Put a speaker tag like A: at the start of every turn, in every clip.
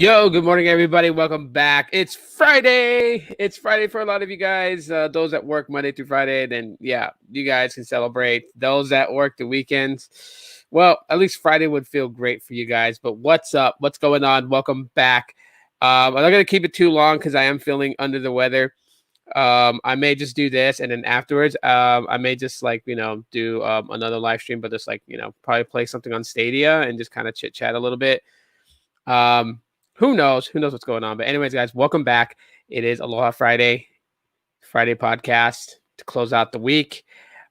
A: Yo, good morning, everybody. Welcome back. It's Friday. It's Friday for a lot of you guys. Those that work Monday through Friday, then yeah, you guys can celebrate. Those that work the weekends, well, at least Friday would feel great for you guys. But what's up? What's going on? Welcome back. I'm not gonna keep it too long because I am feeling under the weather. I may just do this, and then afterwards, I may just do another live stream, but just probably play something on Stadia and just kind of chit chat a little bit. Um, who knows? Who knows what's going on? But anyways, guys, welcome back. It is Aloha Friday podcast to close out the week.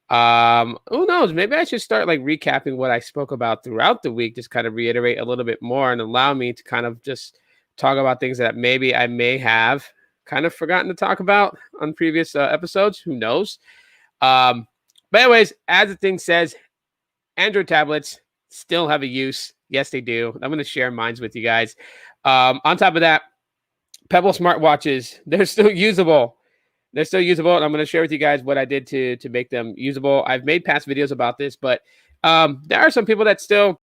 A: Who knows? Maybe I should start recapping what I spoke about throughout the week, just kind of reiterate a little bit more and allow me to kind of just talk about things that maybe I may have kind of forgotten to talk about on previous episodes. Who knows? But anyways, as the thing says, Android tablets still have a use. Yes, they do. I'm going to share mine with you guys. On top of that, Pebble SmartWatches, they're still usable. They're still usable, and I'm going to share with you guys what I did to make them usable. I've made past videos about this, but there are some people that still.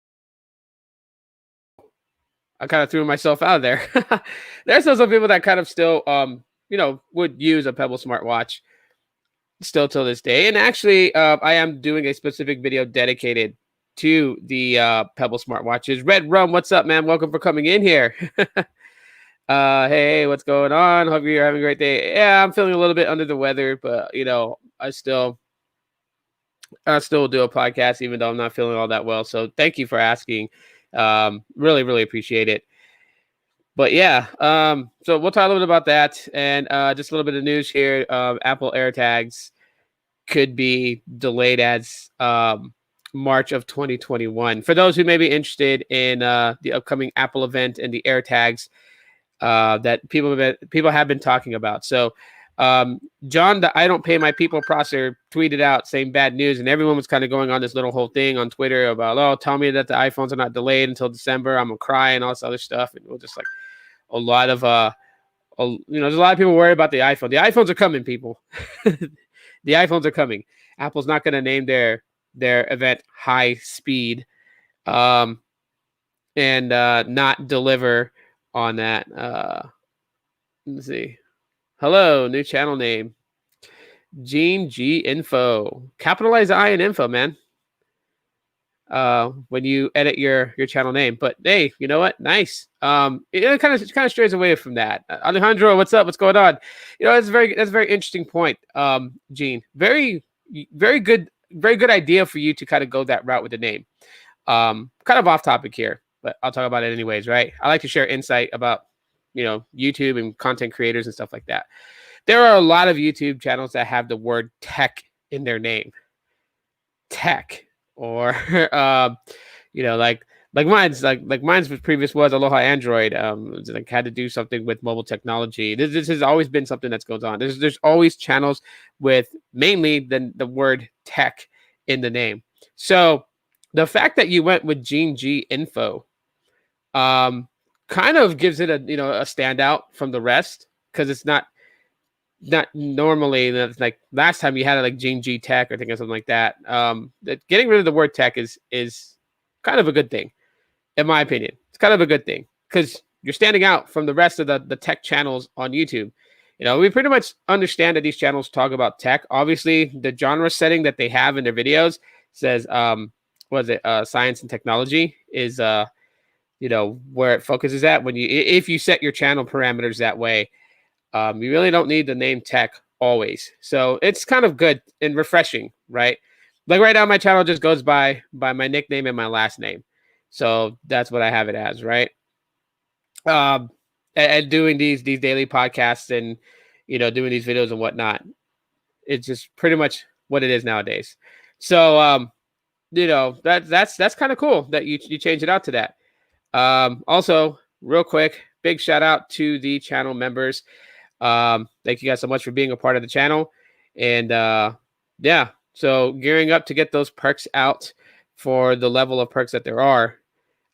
A: I kind of threw myself out of there. There's still some people that kind of still, would use a Pebble smartwatch still till this day. And actually, I am doing a specific video dedicated to the Pebble smartwatches. Red Rum, what's up, man? Welcome for coming in here. Hey, what's going on? Hope you're having a great day. Yeah, I'm feeling a little bit under the weather, but I still do a podcast even though I'm not feeling all that well. So thank you for asking. Really, really appreciate it. But yeah, so we'll talk a little bit about that and just a little bit of news here. Apple AirTags could be delayed as March of 2021. For those who may be interested in the upcoming Apple event and the AirTags that people have been talking about. So John, the I don't pay my people processor tweeted out saying bad news, and everyone was kind of going on this little whole thing on Twitter about, oh, tell me that the iPhones are not delayed until December. I'm gonna cry and all this other stuff. And we're just like a lot of there's a lot of people worried about the iPhone. The iPhones are coming, people. The iPhones are coming. Apple's not gonna name their event high speed and not deliver on that. Let's see. Hello, new channel name. Gene G Info. Capitalize I in info, man. When you edit your channel name. But hey, you know what? Nice. It kind of strays away from that. Alejandro, what's up? What's going on? That's a very interesting point. Gene. Very good idea for you to kind of go that route with the name. Kind of off topic here, but I'll talk about it anyways, right? I like to share insight about YouTube and content creators and stuff like that. There are a lot of YouTube channels that have the word tech in their name. Tech. Or like mine's previous was Aloha Android. Had to do something with mobile technology. This has always been something that's goes on. There's always channels with mainly the word tech in the name. So the fact that you went with Gene G Info kind of gives it a standout from the rest, because it's not normally like last time you had it like Gene G Tech or something like that. Getting rid of the word tech is kind of a good thing, in my opinion. It's kind of a good thing because you're standing out from the rest of the tech channels on YouTube. We pretty much understand that these channels talk about tech. Obviously, the genre setting that they have in their videos says science and technology is where it focuses at. If you set your channel parameters that way, you really don't need the name tech always. So it's kind of good and refreshing, right? Like right now, my channel just goes by my nickname and my last name. So that's what I have it as, right? And doing these daily podcasts and, doing these videos and whatnot, it's just pretty much what it is nowadays. So, that's kind of cool that you change it out to that. Also, real quick, big shout out to the channel members. Thank you guys so much for being a part of the channel. And yeah, so gearing up to get those perks out for the level of perks that there are.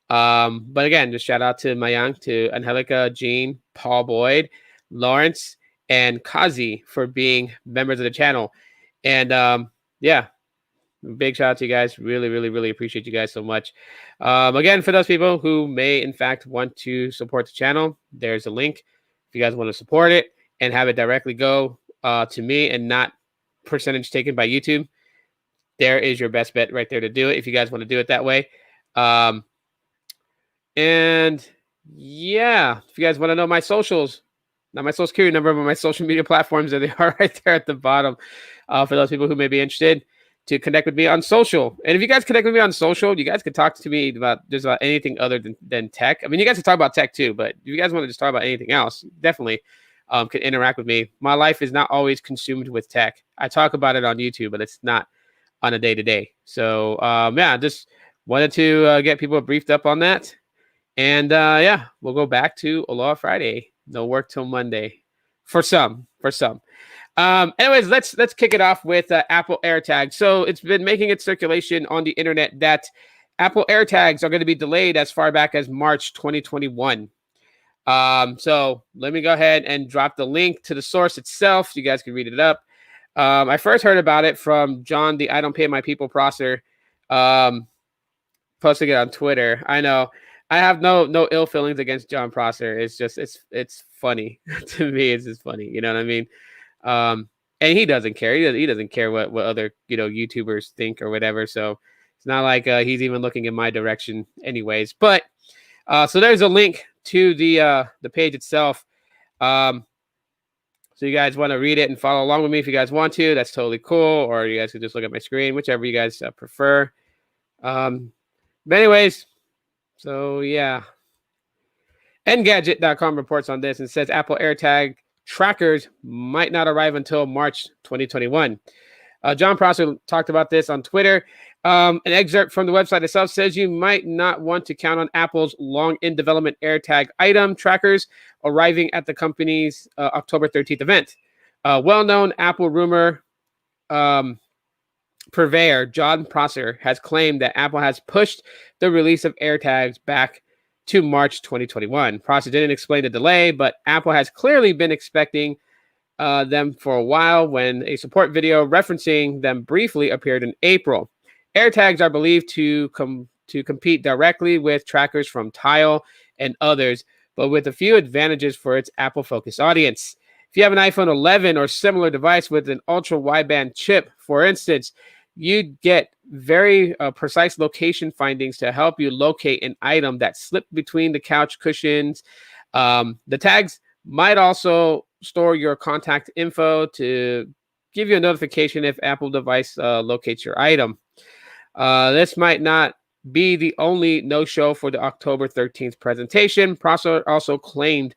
A: But again, just shout out to Mayang, to Angelica, Jean, Paul Boyd, Lawrence, and Kazi for being members of the channel. And yeah, Big shout out to you guys. Really, really, really appreciate you guys so much. Again, for those people who may, in fact, want to support the channel, there's a link. If you guys want to support it and have it directly go to me and not percentage taken by YouTube, there is your best bet right there to do it if you guys want to do it that way. And yeah, if you guys want to know my socials, not my social security number, but my social media platforms, they are right there at the bottom for those people who may be interested to connect with me on social. And if you guys connect with me on social, you guys could talk to me about just about anything other than tech. I mean, you guys can talk about tech too, but if you guys want to just talk about anything else, definitely can interact with me. My life is not always consumed with tech. I talk about it on YouTube, but it's not on a day-to-day. So yeah, just wanted to get people briefed up on that. And yeah, we'll go back to Aloha Friday. No work till Monday for some. Anyways, let's kick it off with Apple AirTag. So it's been making its circulation on the internet that Apple AirTags are going to be delayed as far back as March 2021. So let me go ahead and drop the link to the source itself. You guys can read it up. I first heard about it from John, the I Don't Pay My People Prosser, posting it on Twitter. I know. I have no ill feelings against John Prosser. It's just it's funny to me. It's just funny, you know what I mean? And he doesn't care. He doesn't care what other YouTubers think or whatever. So it's not like he's even looking in my direction, anyways. But so there's a link to the page itself. So you guys want to read it and follow along with me if you guys want to. That's totally cool. Or you guys can just look at my screen, whichever you guys prefer. But anyways. So yeah, Engadget.com reports on this and says Apple AirTag trackers might not arrive until March 2021. John Prosser talked about this on Twitter. An excerpt from the website itself says you might not want to count on Apple's long in development AirTag item trackers arriving at the company's October 13th event. Well-known Apple rumor purveyor John Prosser has claimed that Apple has pushed the release of AirTags back to March 2021. Prosser didn't explain the delay, but Apple has clearly been expecting them for a while when a support video referencing them briefly appeared in April. AirTags are believed to compete directly with trackers from Tile and others, but with a few advantages for its Apple-focused audience. If you have an iPhone 11 or similar device with an ultra-wideband chip, for instance, you'd get very precise location findings to help you locate an item that slipped between the couch cushions. The tags might also store your contact info to give you a notification if Apple device locates your item. This might not be the only no-show for the October 13th presentation. Prosser also claimed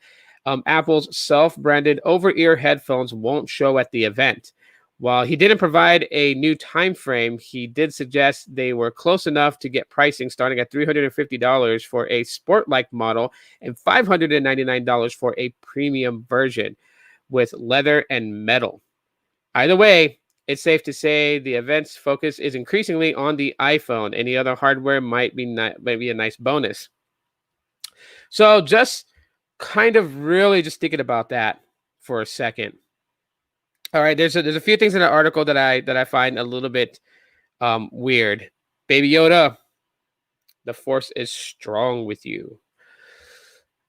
A: Apple's self-branded over-ear headphones won't show at the event. While he didn't provide a new time frame, he did suggest they were close enough to get pricing starting at $350 for a sport-like model and $599 for a premium version with leather and metal. Either way, it's safe to say the event's focus is increasingly on the iPhone. Any other hardware might be a nice bonus. So just kind of really just thinking about that for a second. All right, there's a few things in the article that I find a little bit weird. Baby Yoda, the force is strong with you.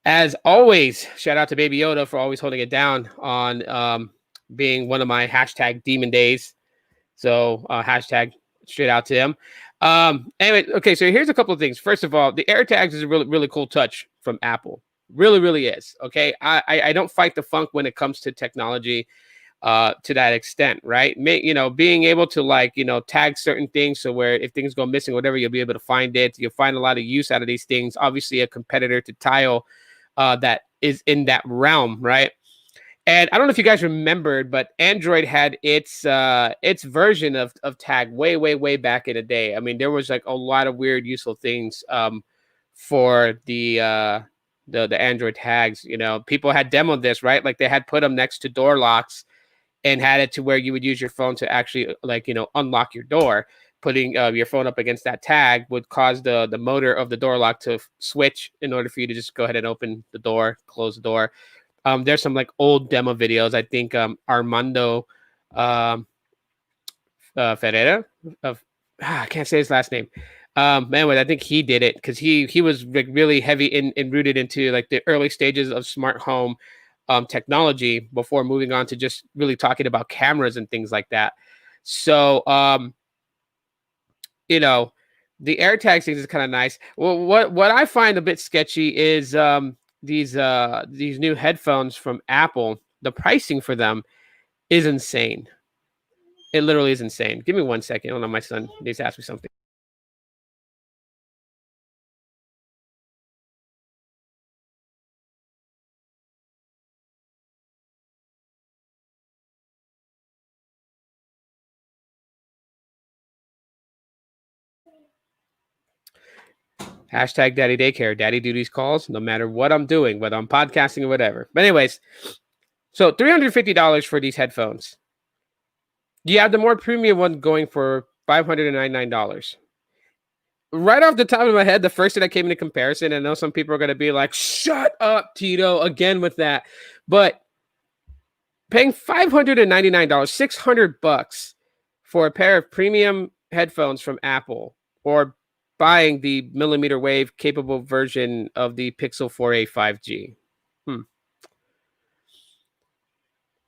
A: As always, shout out to Baby Yoda for always holding it down on being one of my hashtag demon days. So hashtag straight out to him. Anyway, okay, so here's a couple of things. First of all, the AirTags is a really, really cool touch from Apple. Really, really is. Okay, I don't fight the funk when it comes to technology to that extent, right? Being able to tag certain things so where if things go missing, whatever, you'll be able to find it. You'll find a lot of use out of these things. Obviously, a competitor to Tile that is in that realm, right? And I don't know if you guys remembered, but Android had its version of tag way back in the day. I mean, there was like a lot of weird useful things for the Android tags. People had demoed this, right? Like they had put them next to door locks and had it to where you would use your phone to actually unlock your door. Putting your phone up against that tag would cause the motor of the door lock to switch in order for you to just go ahead and open the door, close the door. There's some like old demo videos. I think Armando Ferreira I can't say his last name. Anyway, I think he did it because he was like really heavy in rooted into like the early stages of smart home technology before moving on to just really talking about cameras and things like that. So you know, the AirTag things is kind of nice. Well, what I find a bit sketchy is these new headphones from Apple. The pricing for them is insane. It literally is insane. Give me 1 second. Hold on, my son needs to ask me something. Hashtag daddy daycare, daddy duties calls, no matter what I'm doing, whether I'm podcasting or whatever. But anyways, so $350 for these headphones. You have the more premium one going for $599. Right off the top of my head, the first thing that came into comparison, I know some people are going to be like, shut up, Tito, again with that. But paying $599, $600 for a pair of premium headphones from Apple, or buying the millimeter wave capable version of the Pixel 4a 5G.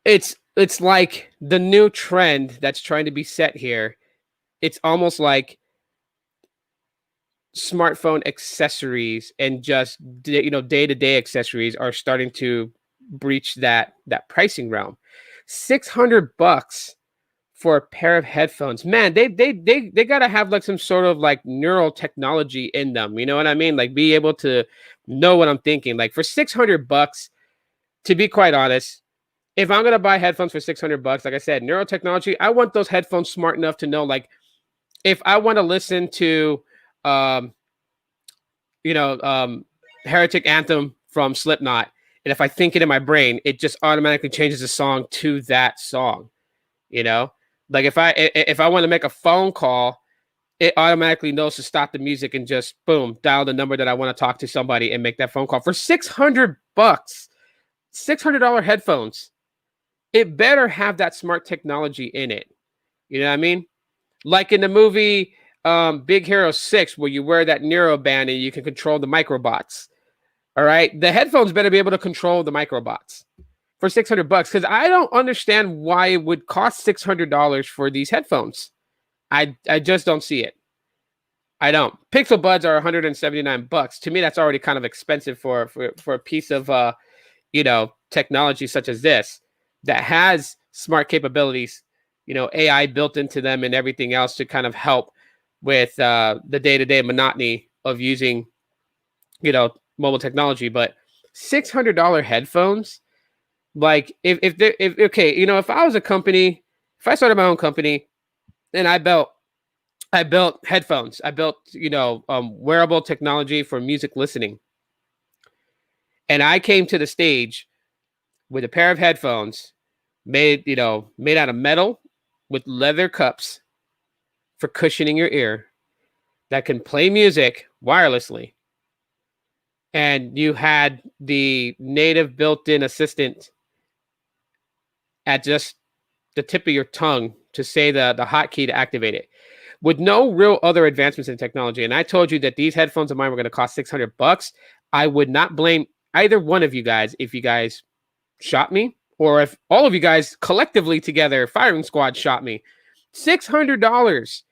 A: It's like the new trend that's trying to be set here. It's almost like smartphone accessories and just day-to-day accessories are starting to breach that pricing realm. $600 for a pair of headphones. Man, they got to have like some sort of like neural technology in them. You know what I mean? Like be able to know what I'm thinking. Like for $600, to be quite honest, if I'm gonna buy headphones for $600, like I said, neural technology, I want those headphones smart enough to know, like, if I want to listen to, um, you know, Heretic Anthem from Slipknot, and if I think it in my brain, it just automatically changes the song to that song. You know, like if I want to make a phone call, it automatically knows to stop the music and just boom, dial the number that I want to talk to somebody and make that phone call for $600. $600 headphones. It better have that smart technology in it. You know what I mean? Like in the movie Big Hero 6, where you wear that Neuro band and you can control the microbots. All right. The headphones better be able to control the microbots for $600, because I don't understand why it would cost $600 for these headphones. I just don't see it. I don't. Pixel Buds are $179. To me, that's already kind of expensive for a piece of technology such as this that has smart capabilities, AI built into them and everything else to kind of help with the day-to-day monotony of using, mobile technology. But $600 headphones, like if okay, if I was a company, if I started my own company and I built headphones, I built wearable technology for music listening, and I came to the stage with a pair of headphones made out of metal with leather cups for cushioning your ear that can play music wirelessly. And you had the native built-in assistant at just the tip of your tongue to say the hotkey to activate it, with no real other advancements in technology. And I told you that these headphones of mine were going to cost $600. I would not blame either one of you guys if you guys shot me, or if all of you guys collectively together, firing squad, shot me. $600.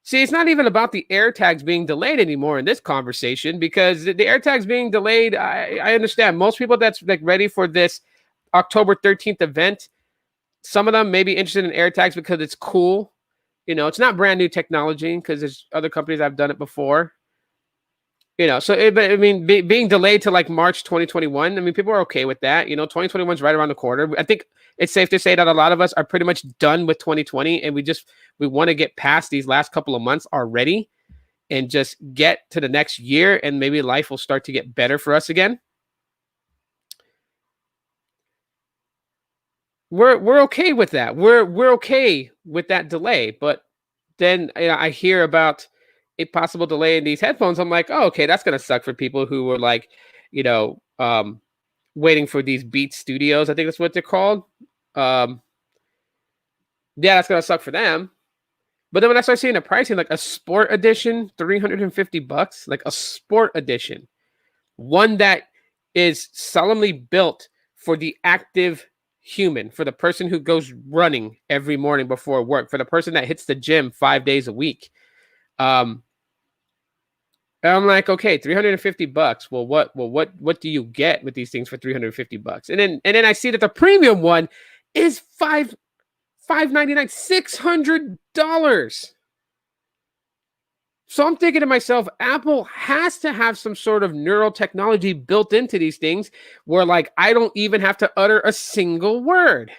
A: See, it's not even about the AirTags being delayed anymore in this conversation, because the AirTags being delayed, I understand. Most people that's like ready for this October 13th event, some of them may be interested in AirTags because it's cool. It's not brand new technology, because there's other companies that have done it before. But I mean, being delayed to like March 2021, I mean, people are okay with that. 2021 is right around the corner. I think it's safe to say that a lot of us are pretty much done with 2020, and we want to get past these last couple of months already and just get to the next year, and maybe life will start to get better for us again. We're okay with that. We're okay with that delay, but then I hear about a possible delay in these headphones. I'm like, oh, okay, that's gonna suck for people who were like, waiting for these Beat Studios. I think that's what they're called. Yeah, that's gonna suck for them. But then when I start seeing the pricing, like a sport edition, $350, like a sport edition, one that is solemnly built for the active human, for the person who goes running every morning before work, for the person that hits the gym 5 days a week. And I'm like, okay, $350. Well, what do you get with these things for $350? And then I see that the premium one is $599, $600. So I'm thinking to myself, Apple has to have some sort of neural technology built into these things where, like, I don't even have to utter a single word.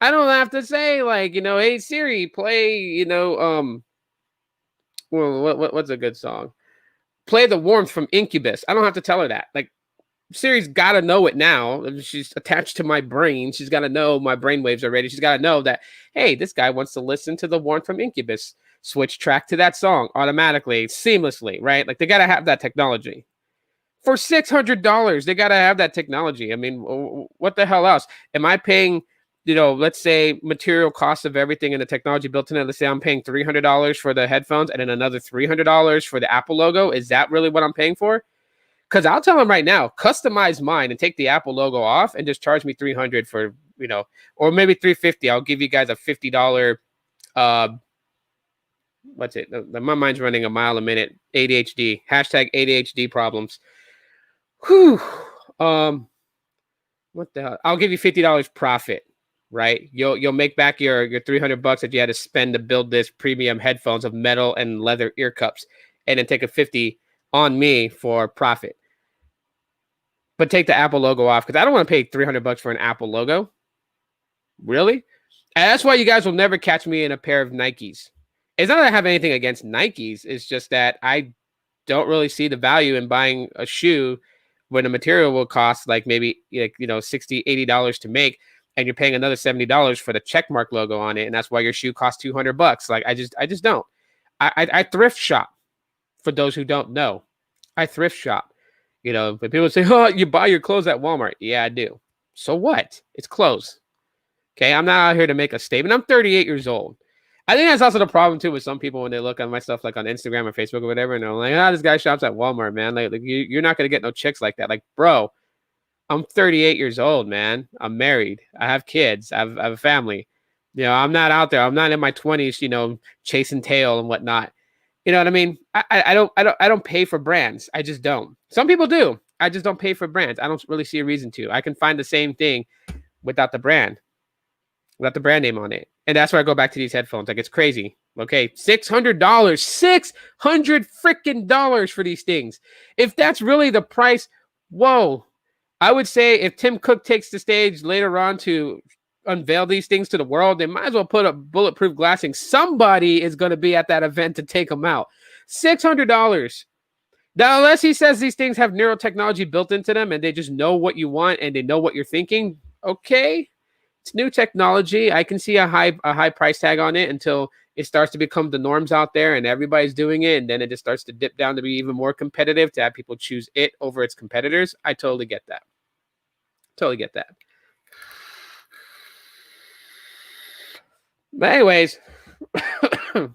A: I don't have to say, like, hey Siri, play, what's a good song? Play The Warmth from Incubus. I don't have to tell her that. Like, Siri's got to know it now. She's attached to my brain. She's got to know my brainwaves already. She's got to know that, hey, this guy wants to listen to The Warmth from Incubus. Switch track to that song automatically, seamlessly, right? Like, they got to have that technology. For $600, they got to have that technology. I mean, what the hell else? Am I paying, let's say material cost of everything and the technology built in it? Let's say I'm paying $300 for the headphones and then another $300 for the Apple logo. Is that really what I'm paying for? Because I'll tell them right now, customize mine and take the Apple logo off and just charge me $300 for, or maybe $350. I'll give you guys a $50, what's it? My mind's running a mile a minute. ADHD, hashtag ADHD problems. Whew. What the hell? I'll give you $50 profit, right? You'll make back your $300 that you had to spend to build this premium headphones of metal and leather ear cups, and then take a $50 on me for profit. But take the Apple logo off, because I don't want to pay $300 for an Apple logo. Really? And that's why you guys will never catch me in a pair of Nikes. It's not that I have anything against Nikes. It's just that I don't really see the value in buying a shoe when the material will cost like maybe $60, $80 to make, and you're paying another $70 for the checkmark logo on it, and that's why your shoe costs $200. Like, I just don't. I thrift shop. For those who don't know, I thrift shop. But people say, "Oh, you buy your clothes at Walmart." Yeah, I do. So what? It's clothes. Okay, I'm not out here to make a statement. I'm 38 years old. I think that's also the problem too with some people when they look at my stuff like on Instagram or Facebook or whatever, and they're like, this guy shops at Walmart, man. Like you're not gonna get no chicks like that. Like, bro, I'm 38 years old, man. I'm married. I have kids. I have a family. I'm not out there. I'm not in my 20s, chasing tail and whatnot. You know what I mean? I don't pay for brands. I just don't. Some people do. I just don't pay for brands. I don't really see a reason to. I can find the same thing without the brand name on it. And that's where I go back to these headphones. Like, it's crazy. Okay, $600, $600 freaking dollars for these things. If that's really the price, whoa. I would say if Tim Cook takes the stage later on to unveil these things to the world, they might as well put up bulletproof glassing. Somebody is going to be at that event to take them out. $600. Now, unless he says these things have neural technology built into them and they just know what you want and they know what you're thinking, okay. It's new technology. I can see a high price tag on it until it starts to become the norms out there and everybody's doing it, and then it just starts to dip down to be even more competitive, to have people choose it over its competitors. I totally get that. But anyways, all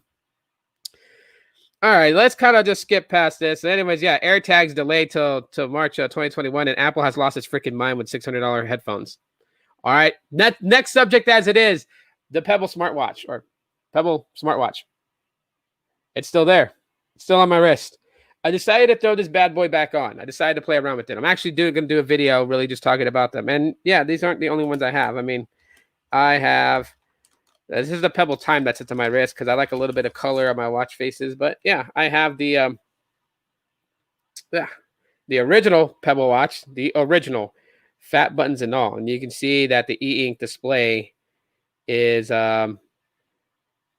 A: right, let's kind of just skip past this. Anyways, yeah, AirTag's delayed till March 2021, and Apple has lost its freaking mind with $600 headphones. All right, next subject as it is, the Pebble SmartWatch, or Pebble SmartWatch. It's still there. It's still on my wrist. I decided to throw this bad boy back on. I decided to play around with it. I'm actually going to do a video really just talking about them. And yeah, these aren't the only ones I have. I mean, this is the Pebble Time that sits on my wrist because I like a little bit of color on my watch faces. But yeah, I have the original Pebble watch, the original, fat buttons and all. And you can see that the e-ink display is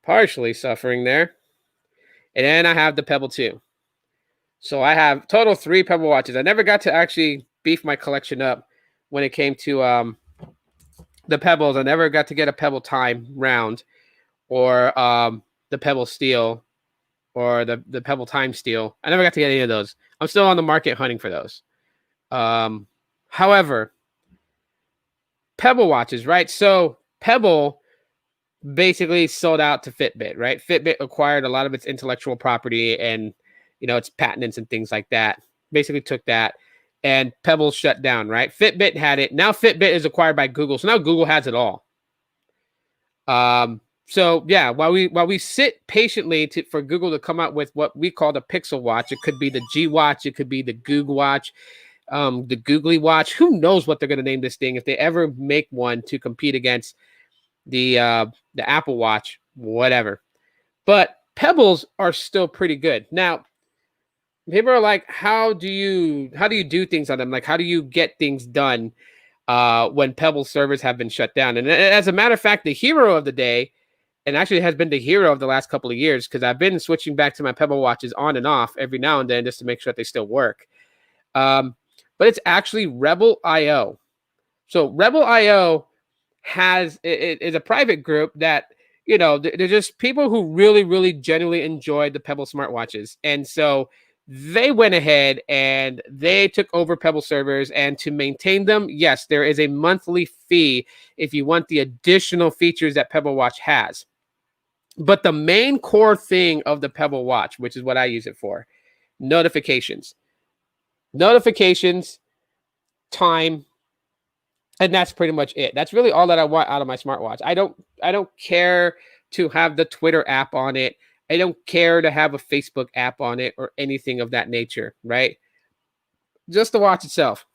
A: partially suffering there. And then I have the Pebble 2. So I have total 3 Pebble watches. I never got to actually beef my collection up when it came to the Pebbles. I never got to get a Pebble Time round, or the Pebble Steel, or the Pebble Time Steel. I never got to get any of those. I'm still on the market hunting for those. However, Pebble watches, right? So Pebble basically sold out to Fitbit, right? Fitbit acquired a lot of its intellectual property and, its patents and things like that. Basically took that, and Pebble shut down, right? Fitbit had it. Now Fitbit is acquired by Google. So now Google has it all. So yeah, while we sit patiently for Google to come out with what we call the Pixel Watch, it could be the G Watch, it could be the Google Watch, the Googly Watch. Who knows what they're going to name this thing if they ever make one to compete against the Apple Watch, whatever. But Pebbles are still pretty good. Now, people are like, how do you do things on them? Like, how do you get things done when Pebble servers have been shut down? And as a matter of fact, the hero of the day, and actually has been the hero of the last couple of years, because I've been switching back to my Pebble watches on and off every now and then just to make sure that they still work. But it's actually Rebel.io. So Rebel.io is a private group that, they're just people who really, really genuinely enjoy the Pebble smartwatches. And so they went ahead and they took over Pebble servers, and to maintain them, yes, there is a monthly fee if you want the additional features that Pebble Watch has. But the main core thing of the Pebble Watch, which is what I use it for, notifications, time, and that's pretty much it. That's really all that I want out of my smartwatch. I don't care to have the Twitter app on it. I don't care to have a Facebook app on it or anything of that nature, right? Just the watch itself.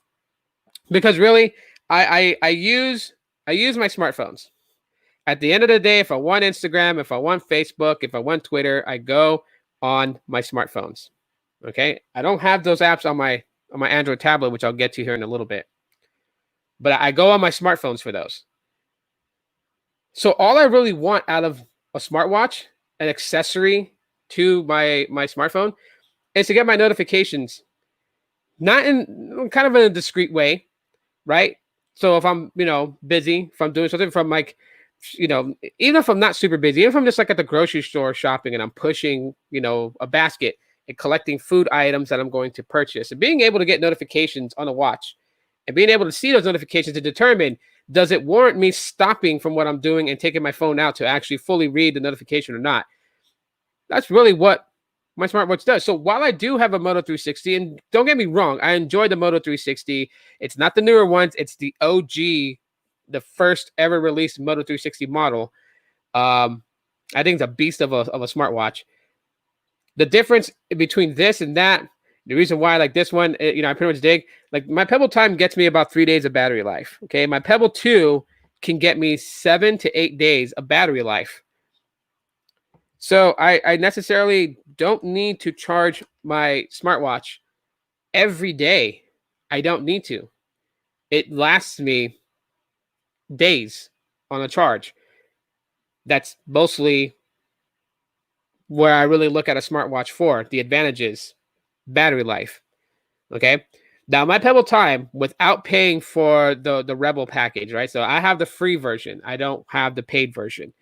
A: Because really, I use my smartphones. At the end of the day, if I want Instagram, if I want Facebook, if I want Twitter, I go on my smartphones. Okay? I don't have those apps on my Android tablet, which I'll get to here in a little bit. But I go on my smartphones for those. So all I really want out of a smartwatch, an accessory to my smartphone, is to get my notifications, not in kind of in a discreet way, right? So if I'm, busy, if I'm doing something, from like, even if I'm not super busy, even if I'm just like at the grocery store shopping and I'm pushing, a basket and collecting food items that I'm going to purchase, and being able to get notifications on a watch and being able to see those notifications to determine, does it warrant me stopping from what I'm doing and taking my phone out to actually fully read the notification or not? That's really what my smartwatch does. So while I do have a Moto 360, and don't get me wrong, I enjoy the Moto 360. It's not the newer ones. It's the OG, the first ever released Moto 360 model. I think it's a beast of a smartwatch. The difference between this and that, the reason why I like this one, I pretty much dig, like my Pebble Time gets me about 3 days of battery life. Okay. My Pebble 2 can get me 7 to 8 days of battery life. So I necessarily don't need to charge my smartwatch every day. I don't need to. It lasts me days on a charge. That's mostly where I really look at a smartwatch for. The advantages, battery life. Okay. Now my Pebble Time, without paying for the Rebel package, right? So I have the free version. I don't have the paid version.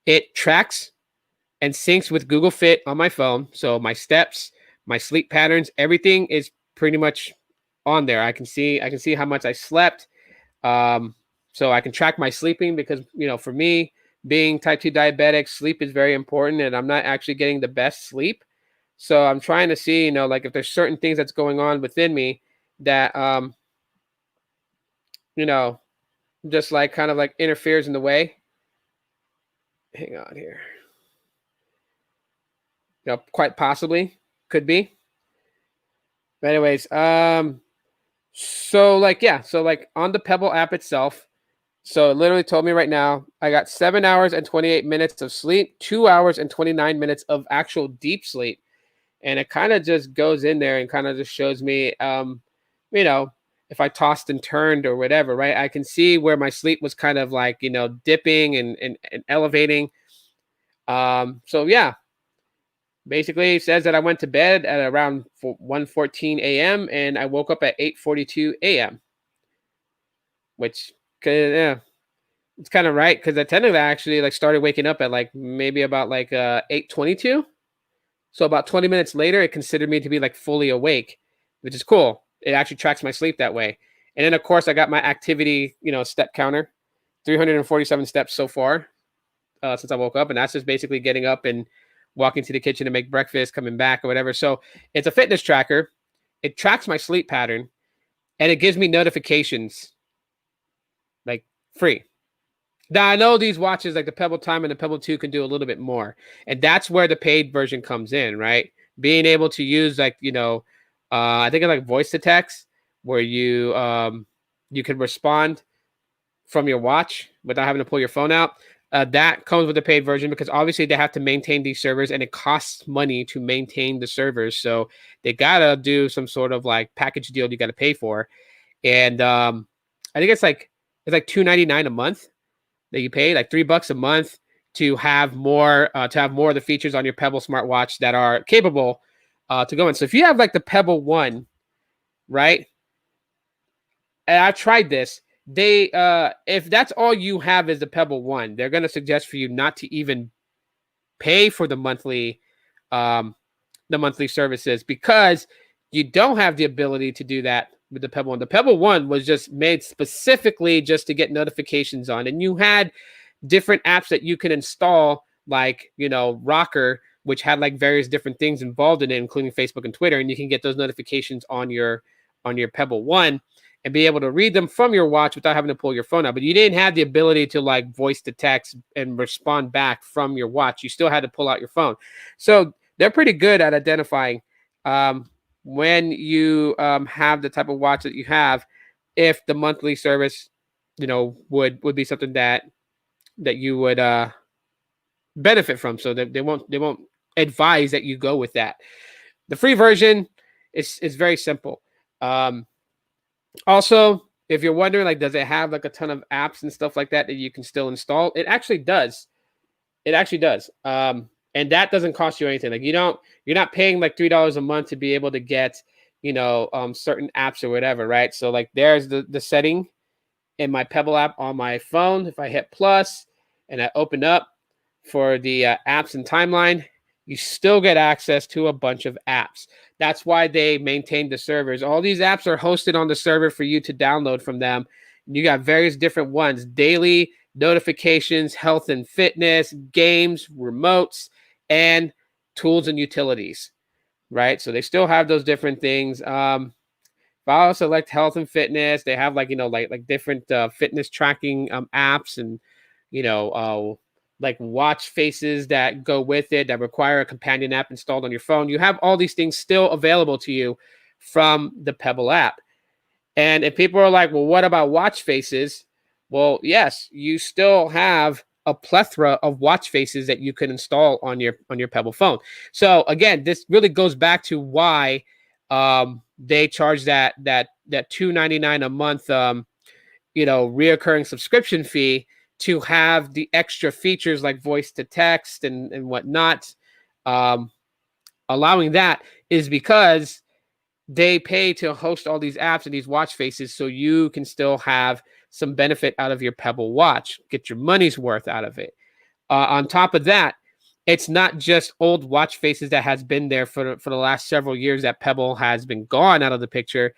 A: It tracks and syncs with Google Fit on my phone. So my steps, my sleep patterns, everything is pretty much on there. I can see how much I slept. So I can track my sleeping because, for me, being type 2 diabetic, sleep is very important, and I'm not actually getting the best sleep. So I'm trying to see, like if there's certain things that's going on within me that, just like kind of like interferes in the way. Hang on here. Quite possibly could be. But anyways, so like on the Pebble app itself, so it literally told me right now I got 7 hours and 28 minutes of sleep, 2 hours and 29 minutes of actual deep sleep. And it kind of just goes in there and kind of just shows me, if I tossed and turned or whatever, right? I can see where my sleep was kind of like, dipping and elevating. So yeah, basically it says that I went to bed at around 1:14 a.m. and I woke up at 8:42 a.m. Which, yeah, it's kind of right, because I technically actually like started waking up at like maybe about like 8:22. So about 20 minutes later, it considered me to be like fully awake, which is cool. It actually tracks my sleep that way. And then of course I got my activity, step counter, 347 steps so far. since I woke up, and that's just basically getting up and walking to the kitchen to make breakfast, coming back or whatever. So it's a fitness tracker. It tracks my sleep pattern, and it gives me notifications like free. Now I know these watches like the Pebble Time and the Pebble 2 can do a little bit more. And that's where the paid version comes in, right? Being able to use like, I think it's like voice to text where you can respond from your watch without having to pull your phone out. That comes with the paid version because obviously they have to maintain these servers and it costs money to maintain the servers. So they gotta do some sort of like package deal you gotta pay for. And I think it's like $2.99 a month that you pay, like $3 a month to have more of the features on your Pebble smartwatch that are capable to go in. So if you have like the Pebble 1, right? And I've tried this. They if that's all you have is the Pebble 1, they're going to suggest for you not to even pay for the monthly services because you don't have the ability to do that with the Pebble 1. The Pebble 1 was just made specifically just to get notifications on, and you had different apps that you can install, like Rocker, which had like various different things involved in it, including Facebook and Twitter, and you can get those notifications on your Pebble 1 and be able to read them from your watch without having to pull your phone out. But you didn't have the ability to like voice to text and respond back from your watch. You still had to pull out your phone. So they're pretty good at identifying when you have the type of watch that you have, if the monthly service, would be something that you would benefit from. So they won't advise that you go with that. The free version is very simple. Also, if you're wondering, like, does it have like a ton of apps and stuff like that you can still install? It actually does. And that doesn't cost you anything. Like you're not paying like $3 a month to be able to get, certain apps or whatever, right? So like there's the setting in my Pebble app on my phone. If I hit plus and I open up for the apps and timeline, you still get access to a bunch of apps. That's why they maintain the servers. All these apps are hosted on the server for you to download from them. You got various different ones: daily notifications, health and fitness, games, remotes, and tools and utilities, right? So they still have those different things. If I also select health and fitness, they have like different fitness tracking apps and like watch faces that go with it that require a companion app installed on your phone. You have all these things still available to you from the Pebble app. And if people are like, well, what about watch faces? Well, yes, you still have a plethora of watch faces that you can install on your Pebble phone. So again, this really goes back to why they charge that $2.99 a month reoccurring subscription fee to have the extra features like voice to text and whatnot. Allowing that is because they pay to host all these apps and these watch faces so you can still have some benefit out of your Pebble watch, get your money's worth out of it. On top of that, it's not just old watch faces that has been there for the last several years that Pebble has been gone out of the picture.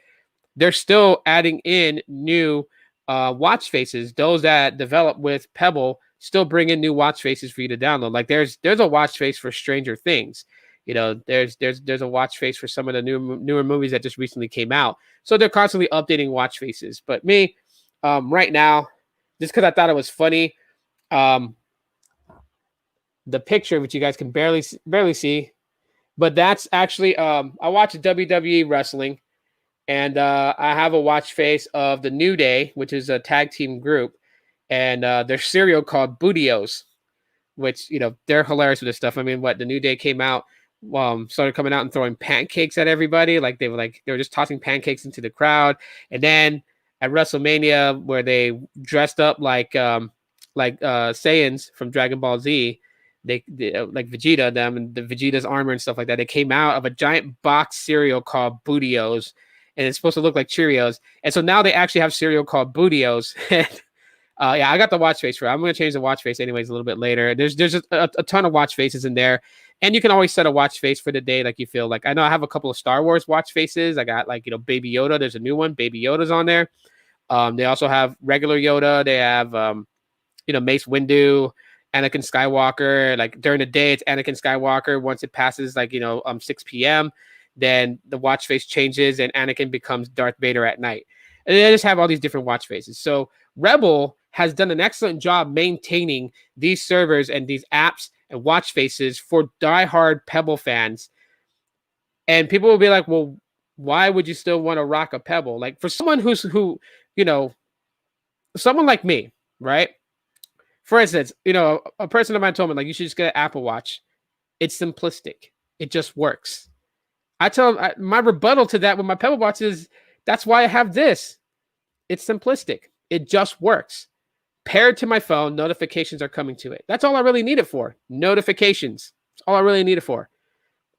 A: They're still adding in new watch faces. Those that develop with Pebble still bring in new watch faces for you to download. Like there's a watch face for Stranger Things. There's a watch face for some of the newer movies that just recently came out. So they're constantly updating watch faces. But me, right now, just because I thought it was funny, the picture, which you guys can barely see, but that's actually I watch WWE wrestling. And I have a watch face of the New Day, which is a tag team group, and their cereal called Bootios, which they're hilarious with this stuff. I mean, the New Day came out, started coming out and throwing pancakes at everybody, like they were just tossing pancakes into the crowd. And then at WrestleMania, where they dressed up like Saiyans from Dragon Ball Z, they like Vegeta, them and the Vegeta's armor and stuff like that. They came out of a giant box cereal called Bootios. And it's supposed to look like Cheerios. And so now they actually have cereal called Bootios. Yeah, I got the watch face for it. I'm going to change the watch face anyways a little bit later. There's just a ton of watch faces in there. And you can always set a watch face for the day like you feel like. I know I have a couple of Star Wars watch faces. I got Baby Yoda. There's a new one. Baby Yoda's on there. They also have regular Yoda. They have, Mace Windu. Anakin Skywalker. Like during the day, it's Anakin Skywalker. Once it passes 6 p.m., then the watch face changes and Anakin becomes Darth Vader at night. And they just have all these different watch faces. So Rebel has done an excellent job maintaining these servers and these apps and watch faces for diehard Pebble fans. And people will be like, well, why would you still want to rock a Pebble? Like for someone someone like me, right? For instance, a person of mine told me, like, you should just get an Apple Watch. It's simplistic. It just works. I tell them my rebuttal to that with my Pebble Watch is that's why I have this. It's simplistic. It just works. Paired to my phone, notifications are coming to it. That's all I really need it for. Notifications. That's all I really need it for.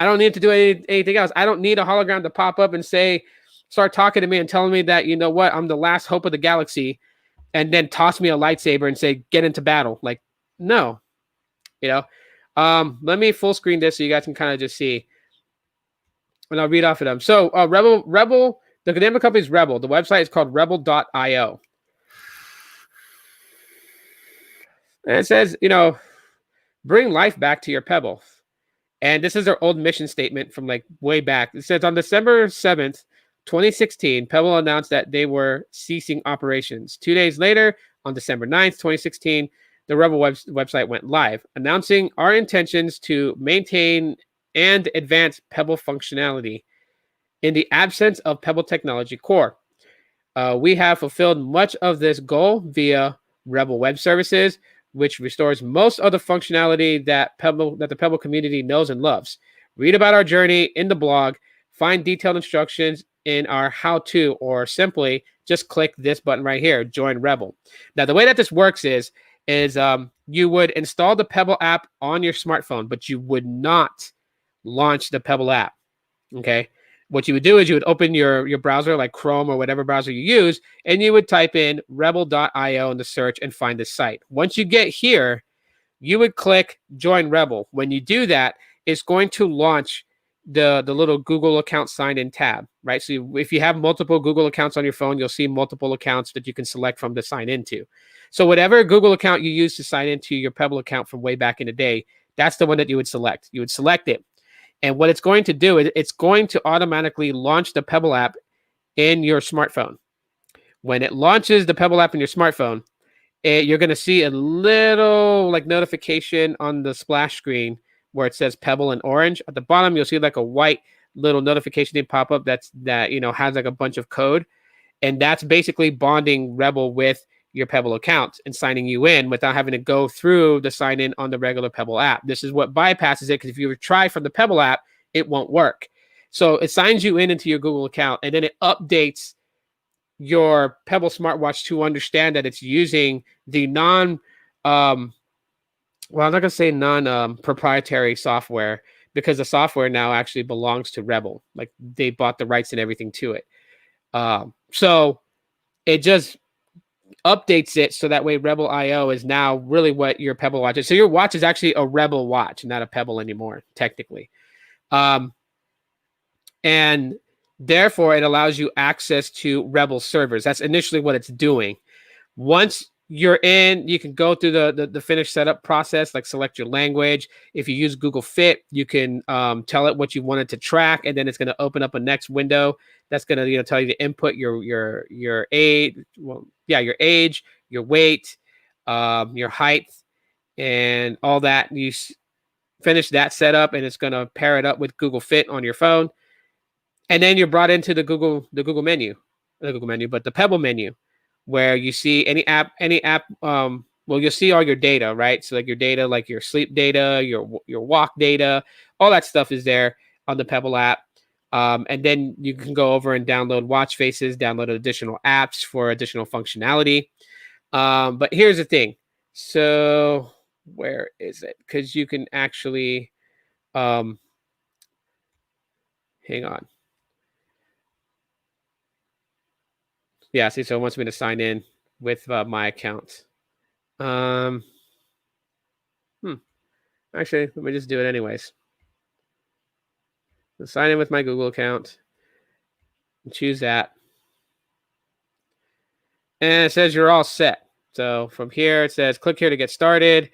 A: I don't need to do anything else. I don't need a hologram to pop up and start talking to me and telling me that, you know what, I'm the last hope of the galaxy, and then toss me a lightsaber and say, get into battle. Like, no. Let me full screen this so you guys can kind of just see. And I'll read off of them. So Rebel, the name of the company is Rebel. The website is called rebel.io. And it says, bring life back to your Pebble. And this is their old mission statement from like way back. It says on December 7th, 2016, Pebble announced that they were ceasing operations. 2 days later, on December 9th, 2016, the Rebel website went live, announcing our intentions to maintain and advance Pebble functionality in the absence of Pebble Technology Core. We have fulfilled much of this goal via Rebel Web Services, which restores most of the functionality that the Pebble community knows and loves. Read about our journey in the blog, find detailed instructions in our how-to, or simply just click this button right here, join Rebel. Now, the way that this works is you would install the Pebble app on your smartphone, but you would not launch the Pebble app, okay? What you would do is you would open your browser, like Chrome or whatever browser you use, and you would type in rebel.io in the search and find the site. Once you get here, you would click Join Rebel. When you do that, it's going to launch the little Google account sign-in tab, right? So if you have multiple Google accounts on your phone, you'll see multiple accounts that you can select from to sign into. So whatever Google account you use to sign into your Pebble account from way back in the day, that's the one that you would select. You would select it. And what it's going to do is it's going to automatically launch the Pebble app in your smartphone. When it launches the Pebble app in your smartphone, you're going to see a little like notification on the splash screen where it says Pebble in orange. At the bottom, you'll see like a white little notification thing pop up that has like a bunch of code. And that's basically bonding Rebel with your Pebble account and signing you in without having to go through the sign in on the regular Pebble app. This is what bypasses it, because if you try from the Pebble app, it won't work. So it signs you in into your Google account, and then it updates your Pebble smartwatch to understand that it's using the I'm not going to say non-proprietary software, because the software now actually belongs to Rebel. Like they bought the rights and everything to it. So it just updates it so that way Rebel IO is now really what your Pebble watch is. So your watch is actually a Rebel watch, not a Pebble anymore, technically. And therefore, it allows you access to Rebel servers. That's initially what it's doing. Once you're in, you can go through the finished setup process, like select your language. If you use Google Fit, you can tell it what you want it to track, and then it's going to open up a next window that's going to tell you to input your age, your age, your weight, your height, and all that. You finish that setup, and it's going to pair it up with Google Fit on your phone, and then you're brought into the Google menu, but the Pebble menu, where you see any app, you'll see all your data, right? So like your data, like your sleep data, your walk data, all that stuff is there on the Pebble app. And then you can go over and download watch faces, download additional apps for additional functionality. But here's the thing. So where is it? Because you can actually, hang on. Yeah, see, so it wants me to sign in with my account. Actually, let me just do it anyways. So sign in with my Google account. Choose that. And it says you're all set. So from here, it says click here to get started.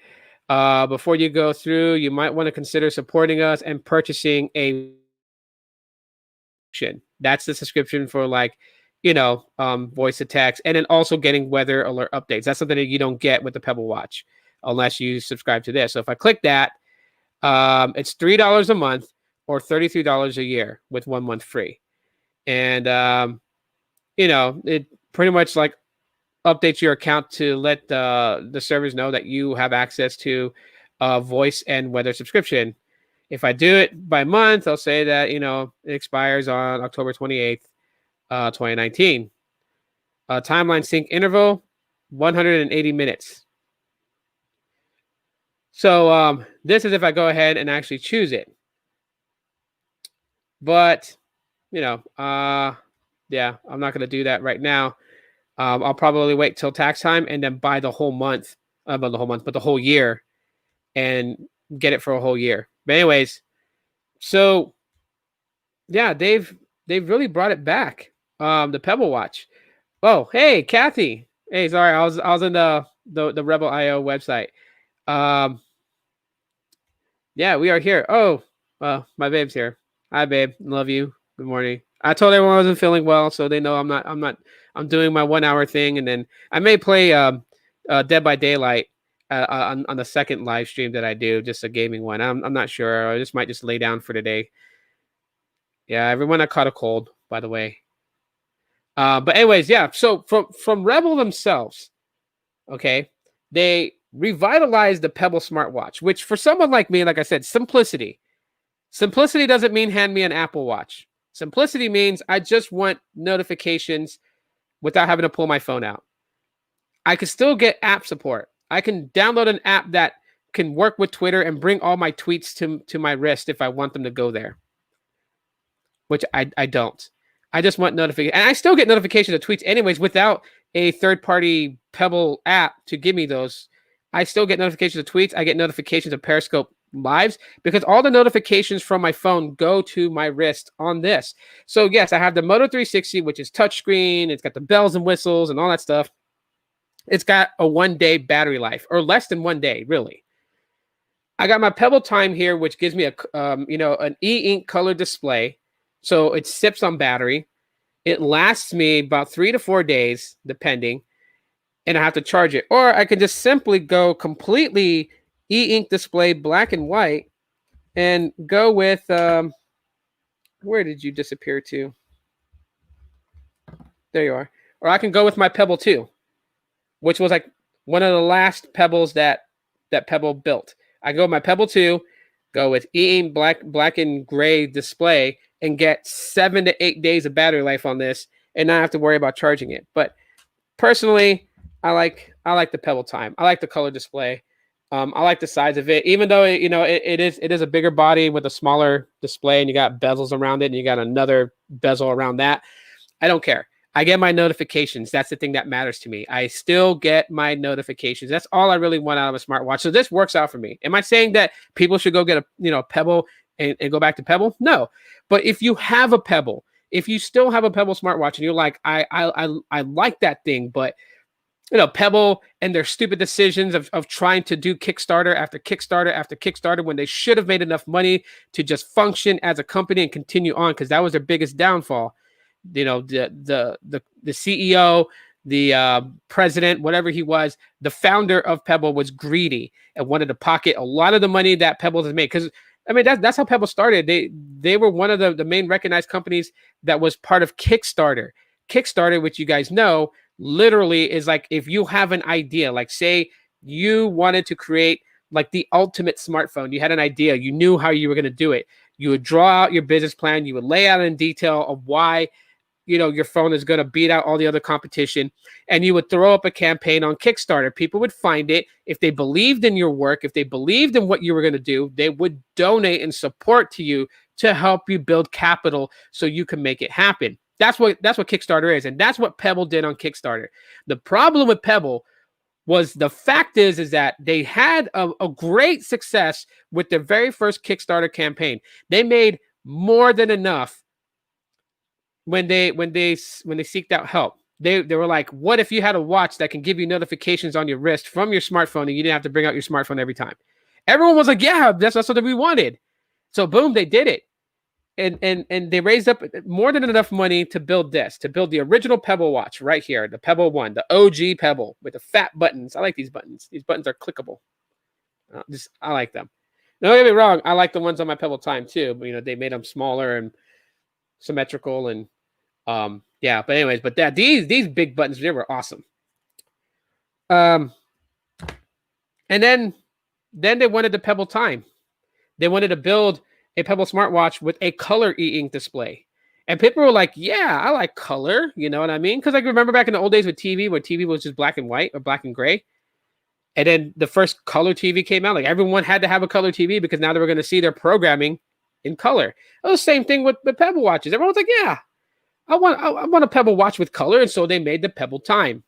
A: Before you go through, you might want to consider supporting us and purchasing a subscription. That's the subscription for like, voice to text, and then also getting weather alert updates. That's something that you don't get with the Pebble Watch unless you subscribe to this. So if I click that, it's $3 a month or $33 a year with 1 month free. And it pretty much like updates your account to let the servers know that you have access to voice and weather subscription. If I do it by month, I'll say that, it expires on October 28th, 2019. Timeline sync interval, 180 minutes. So this is if I go ahead and actually choose it. But, yeah, I'm not going to do that right now. I'll probably wait till tax time and then buy the whole month, but the whole year, and get it for a whole year. But anyways, so yeah, they've really brought it back. The Pebble Watch. Oh, hey, Kathy. Hey, sorry, I was in the Rebel IO website. Yeah, we are here. Oh, my babe's here. Hi, babe. Love you. Good morning. I told everyone I wasn't feeling well, so they know I'm doing my 1 hour thing, and then I may play Dead by Daylight on the second live stream that I do, just a gaming one. I'm not sure. I might just lay down for today. Yeah, everyone, I caught a cold, by the way. But anyways, yeah. So from Rebel themselves, okay, they revitalized the Pebble smartwatch, which for someone like me, like I said, simplicity. Simplicity doesn't mean hand me an Apple Watch. Simplicity means I just want notifications without having to pull my phone out. I can still get app support. I can download an app that can work with Twitter and bring all my tweets to my wrist if I want them to go there, which I don't. I just want notifications. And I still get notifications of tweets anyways without a third-party Pebble app to give me those. I still get notifications of tweets. I get notifications of Periscope lives because all the notifications from my phone go to my wrist on this. So yes, I have the Moto 360, which is touchscreen. It's got the bells and whistles and all that stuff. It's got a 1 day battery life, or less than 1 day, really. I got my Pebble Time here, which gives me an e-ink color display. So it sips on battery. It lasts me about 3 to 4 days, depending, and I have to charge it. Or I can just simply go completely e-ink display, black and white, and go with, where did you disappear to? There you are. Or I can go with my Pebble 2, which was like one of the last Pebbles that Pebble built. I go with my Pebble 2, go with e-ink black and gray display, and get 7 to 8 days of battery life on this, and not have to worry about charging it. But personally, I like the Pebble Time. I like the color display. I like the size of it, even though it is a bigger body with a smaller display, and you got bezels around it, and you got another bezel around that. I don't care. I get my notifications. That's the thing that matters to me. I still get my notifications. That's all I really want out of a smartwatch. So this works out for me. Am I saying that people should go get a Pebble and go back to Pebble? No. But if you have a Pebble, if you still have a Pebble smartwatch and you're like, I like that thing, but Pebble and their stupid decisions of trying to do Kickstarter after Kickstarter after Kickstarter when they should have made enough money to just function as a company and continue on, because that was their biggest downfall. The CEO, the president, whatever he was, the founder of Pebble was greedy and wanted to pocket a lot of the money that Pebble has made. Because that's how Pebble started. They were one of the main recognized companies that was part of Kickstarter. Kickstarter, which you guys know, literally is like if you have an idea, like say you wanted to create like the ultimate smartphone, you had an idea, you knew how you were going to do it. You would draw out your business plan, you would lay out in detail of why your phone is going to beat out all the other competition, and you would throw up a campaign on Kickstarter. People would find it. If they believed in your work, if they believed in what you were going to do, they would donate and support to you to help you build capital so you can make it happen. That's what Kickstarter is, and that's what Pebble did on Kickstarter. The problem with Pebble was the fact is that they had a great success with their very first Kickstarter campaign. They made more than enough when they seeked out help. they were like, what if you had a watch that can give you notifications on your wrist from your smartphone and you didn't have to bring out your smartphone every time? Everyone was like, yeah, that's what we wanted. So boom, they did it. And they raised up more than enough money to build the original Pebble watch right here, the Pebble 1, the OG Pebble with the fat buttons. I like these buttons. These buttons are clickable. I like them. Don't get me wrong, I like the ones on my Pebble Time too, but they made them smaller and symmetrical and yeah. But anyways, but these big buttons, they were awesome. And then they wanted the Pebble Time. They wanted to build a Pebble smartwatch with a color e-ink display. And people were like, yeah, I like color. You know what I mean? Because I remember back in the old days with TV, where TV was just black and white or black and gray. And then the first color TV came out. Like everyone had to have a color TV because now they were going to see their programming in color. It was the same thing with the Pebble watches. Everyone was like, yeah, I want a Pebble watch with color. And so they made the Pebble Time.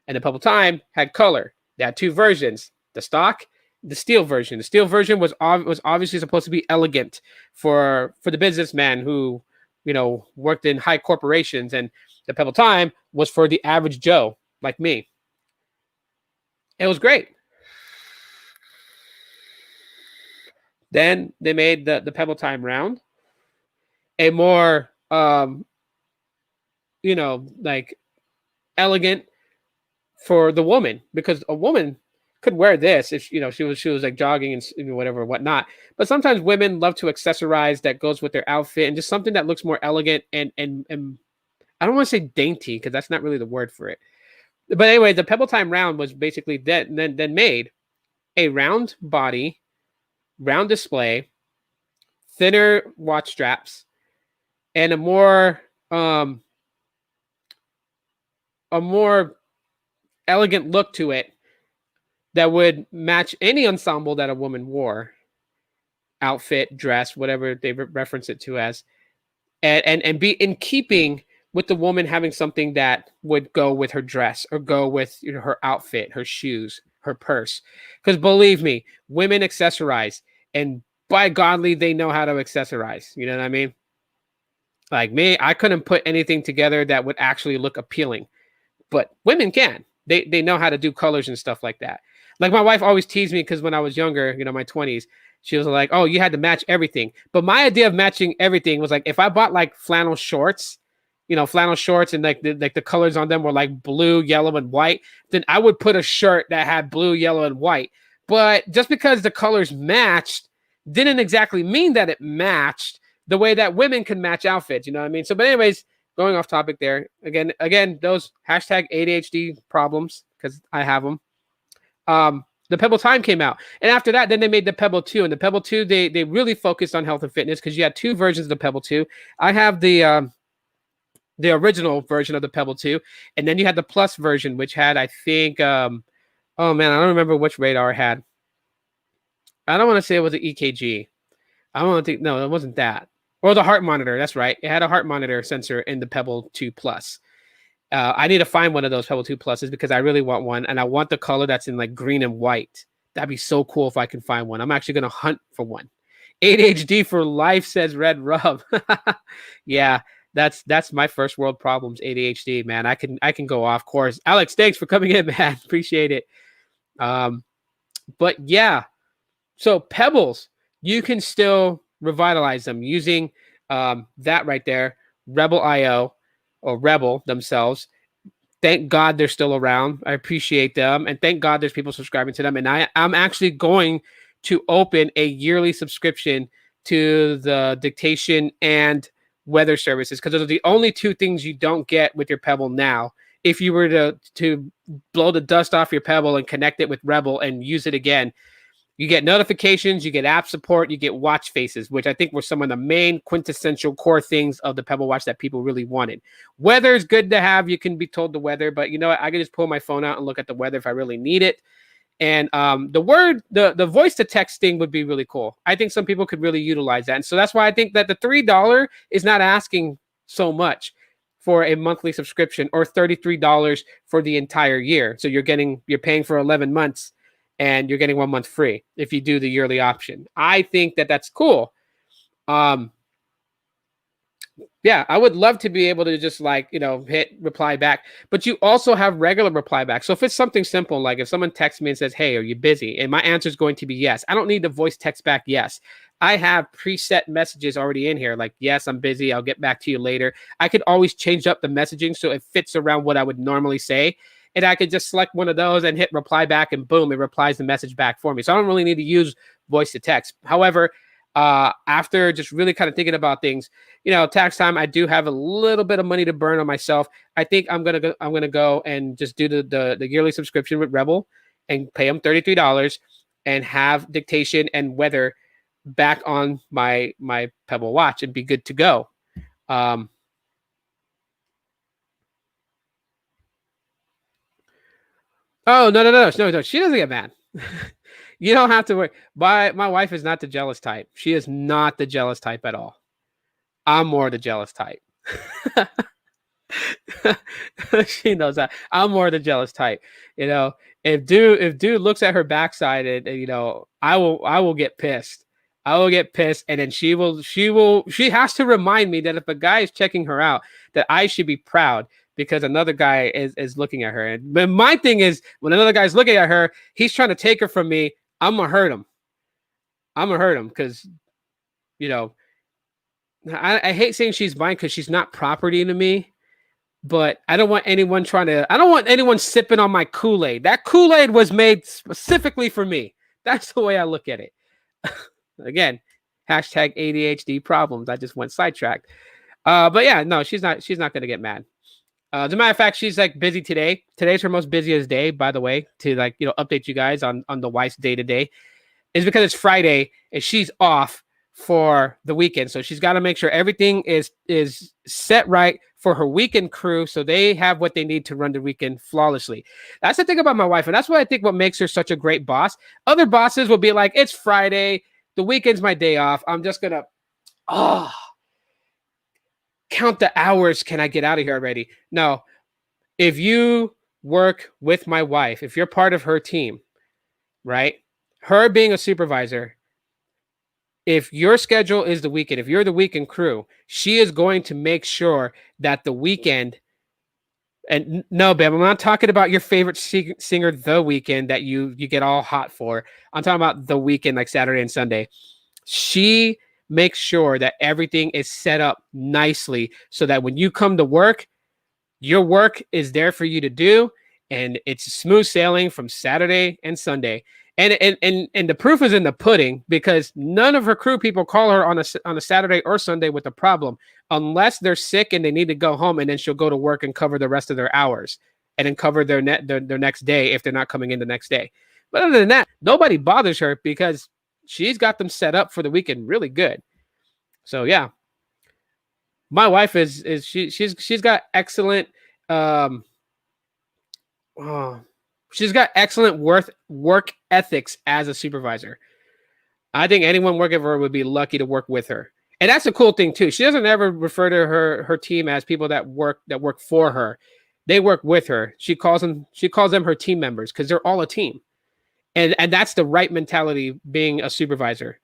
A: And the Pebble Time had color. They had two versions, the stock, the steel version. The steel version was obviously supposed to be elegant for the businessman who, worked in high corporations. And the Pebble Time was for the average Joe like me. It was great. Then they made the Pebble Time round, a more like elegant for the woman, because a woman could wear this if she was like jogging and whatever whatnot. But sometimes women love to accessorize that goes with their outfit and just something that looks more elegant and I don't want to say dainty because that's not really the word for it. But anyway, the Pebble Time round was basically then made a round body, round display, thinner watch straps, and a more elegant look to it that would match any ensemble that a woman wore, outfit, dress, whatever they reference it to as, and be in keeping with the woman having something that would go with her dress or go with her outfit, her shoes, her purse. Because believe me, women accessorize, and by godly, they know how to accessorize. You know what I mean? Like me, I couldn't put anything together that would actually look appealing, but women can. They know how to do colors and stuff like that. Like my wife always teased me because when I was younger, my 20s, she was like, oh, you had to match everything. But my idea of matching everything was like, if I bought like flannel shorts and like the colors on them were like blue, yellow, and white, then I would put a shirt that had blue, yellow, and white. But just because the colors matched didn't exactly mean that it matched the way that women can match outfits. You know what I mean? So, but anyways, going off topic there. Again, those hashtag ADHD problems, because I have them. The Pebble Time came out. And after that, then they made the Pebble 2. And the Pebble 2, they really focused on health and fitness because you had two versions of the Pebble 2. I have the original version of the Pebble 2. And then you had the Plus version, which had, I think, oh man, I don't remember which radar it had. I don't want to say it was an EKG. I don't want to think, no, it wasn't that. Or the heart monitor. That's right. It had a heart monitor sensor in the Pebble 2 Plus. I need to find one of those Pebble 2 Pluses because I really want one. And I want the color that's in like green and white. That'd be so cool if I can find one. I'm actually going to hunt for one. ADHD for life, says Red Rub. Yeah, that's my first world problems, ADHD, man. I can go off course. Alex, thanks for coming in, man. Appreciate it. But yeah, so Pebbles, you can still revitalize them using that right there, Rebel IO or Rebel themselves. Thank God they're still around. I appreciate them. And thank God there's people subscribing to them. And I'm actually going to open a yearly subscription to the dictation and weather services because those are the only two things you don't get with your Pebble now. If you were to blow the dust off your Pebble and connect it with Rebel and use it again, you get notifications, you get app support, you get watch faces, which I think were some of the main quintessential core things of the Pebble Watch that people really wanted. Weather is good to have. You can be told the weather, but you know what? I can just pull my phone out and look at the weather if I really need it. And the voice to text thing would be really cool. I think some people could really utilize that. And so that's why I think that the $3 is not asking so much for a monthly subscription or $33 for the entire year. So you're paying for 11 months. And you're getting 1 month free if you do the yearly option. I think that that's cool. Yeah, I would love to be able to just like, hit reply back, but you also have regular reply back. So if it's something simple, like if someone texts me and says, "Hey, are you busy?" And my answer is going to be yes. I don't need to voice text back yes. I have preset messages already in here, like, "Yes, I'm busy. I'll get back to you later." I could always change up the messaging so it fits around what I would normally say. And I could just select one of those and hit reply back, and boom, it replies the message back for me. So I don't really need to use voice to text. However, after just really kind of thinking about things, tax time, I do have a little bit of money to burn on myself. I think I'm gonna go and just do the yearly subscription with Rebel and pay them $33 and have dictation and weather back on my Pebble watch and be good to go. Um, oh, no, she doesn't get mad. You don't have to worry. My wife is not the jealous type. She is not the jealous type at all. I'm more the jealous type. She knows that. I'm more the jealous type. You know, if dude looks at her backside, and I will get pissed. I will get pissed, and then she has to remind me that if a guy is checking her out, that I should be proud because another guy is looking at her. And but my thing is, when another guy's looking at her, he's trying to take her from me. I'm gonna hurt him. I'm gonna hurt him because you know I hate saying she's mine because she's not property to me. But I don't want anyone I don't want anyone sipping on my Kool-Aid. That Kool-Aid was made specifically for me. That's the way I look at it. Again, hashtag ADHD problems. I just went sidetracked. But yeah, no, she's not gonna get mad. As a matter of fact, she's like busy today. Today's her most busiest day, by the way, to like, update you guys on the wife's day to day. Is because it's Friday and she's off for the weekend. So she's got to make sure everything is set right for her weekend crew so they have what they need to run the weekend flawlessly. That's the thing about my wife, and that's what I think what makes her such a great boss. Other bosses will be like, "It's Friday, the weekend's my day off. I'm just gonna count the hours. Can I get out of here already?" No. If you work with my wife, if you're part of her team, right? Her being a supervisor, if your schedule is the weekend, if you're the weekend crew, she is going to make sure that the weekend, and no, babe, I'm not talking about your favorite singer, The Weekend, that you get all hot for. I'm talking about the weekend, like Saturday and Sunday. She makes sure that everything is set up nicely so that when you come to work, your work is there for you to do, and it's smooth sailing from Saturday and Sunday. And the proof is in the pudding because none of her crew people call her on a Saturday or Sunday with a problem unless they're sick and they need to go home, and then she'll go to work and cover the rest of their hours and then cover their next day if they're not coming in the next day. But other than that, nobody bothers her because she's got them set up for the weekend really good. So yeah, my wife she's got excellent um oh, she's got excellent work ethics as a supervisor. I think anyone working for her would be lucky to work with her. And that's a cool thing too. She doesn't ever refer to her team as people that work for her. They work with her. She calls them her team members because they're all a team. And that's the right mentality being a supervisor.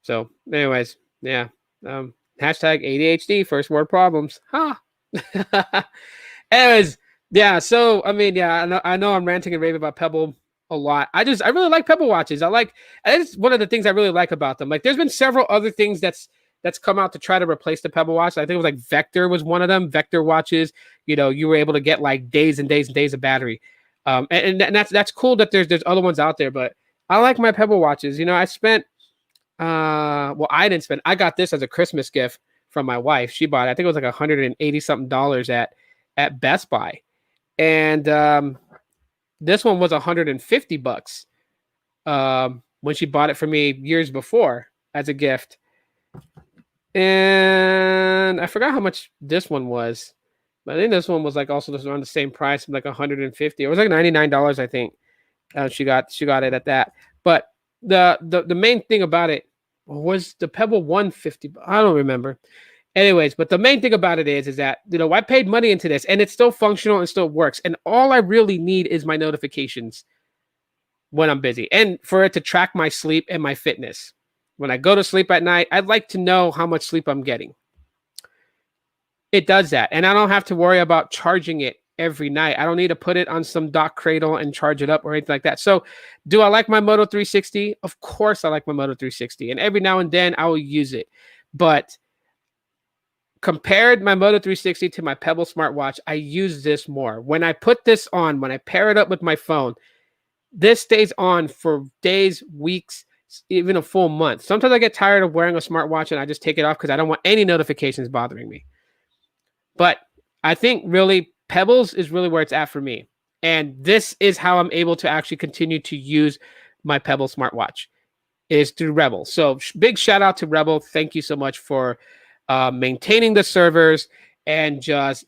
A: So, anyways, yeah. Hashtag ADHD, first world problems. Huh. Anyways, yeah. So, I mean, yeah, I know I'm ranting and raving about Pebble a lot. I really like Pebble watches. It's one of the things I really like about them. Like, there's been several other things that's come out to try to replace the Pebble watch. I think it was like Vector was one of them. Vector watches, you were able to get like days and days and days of battery. And that's cool that there's other ones out there, but I like my Pebble watches. I spent well, I didn't spend. I got this as a Christmas gift from my wife. She bought it. I think it was like $180 something at Best Buy, and this one was $150 when she bought it for me years before as a gift. And I forgot how much this one was, but I think this one was like also around the same price, like $150. It was like $99, I think. She got it at that. But the main thing about it was the Pebble 150. I don't remember. Anyways, but the main thing about it is that I paid money into this and it's still functional and still works. And all I really need is my notifications when I'm busy and for it to track my sleep and my fitness. When I go to sleep at night, I'd like to know how much sleep I'm getting. It does that. And I don't have to worry about charging it every night. I don't need to put it on some dock cradle and charge it up or anything like that. So, do I like my Moto 360? Of course, I like my Moto 360. And every now and then I will use it. But compared my Moto 360 to my Pebble smartwatch, I use this more. When I put this on, when I pair it up with my phone, this stays on for days, weeks, even a full month. Sometimes I get tired of wearing a smartwatch and I just take it off because I don't want any notifications bothering me. But I think really Pebbles is really where it's at for me. And this is how I'm able to actually continue to use my Pebble smartwatch is through Rebel. So big shout out to Rebel. Thank you so much for maintaining the servers and just,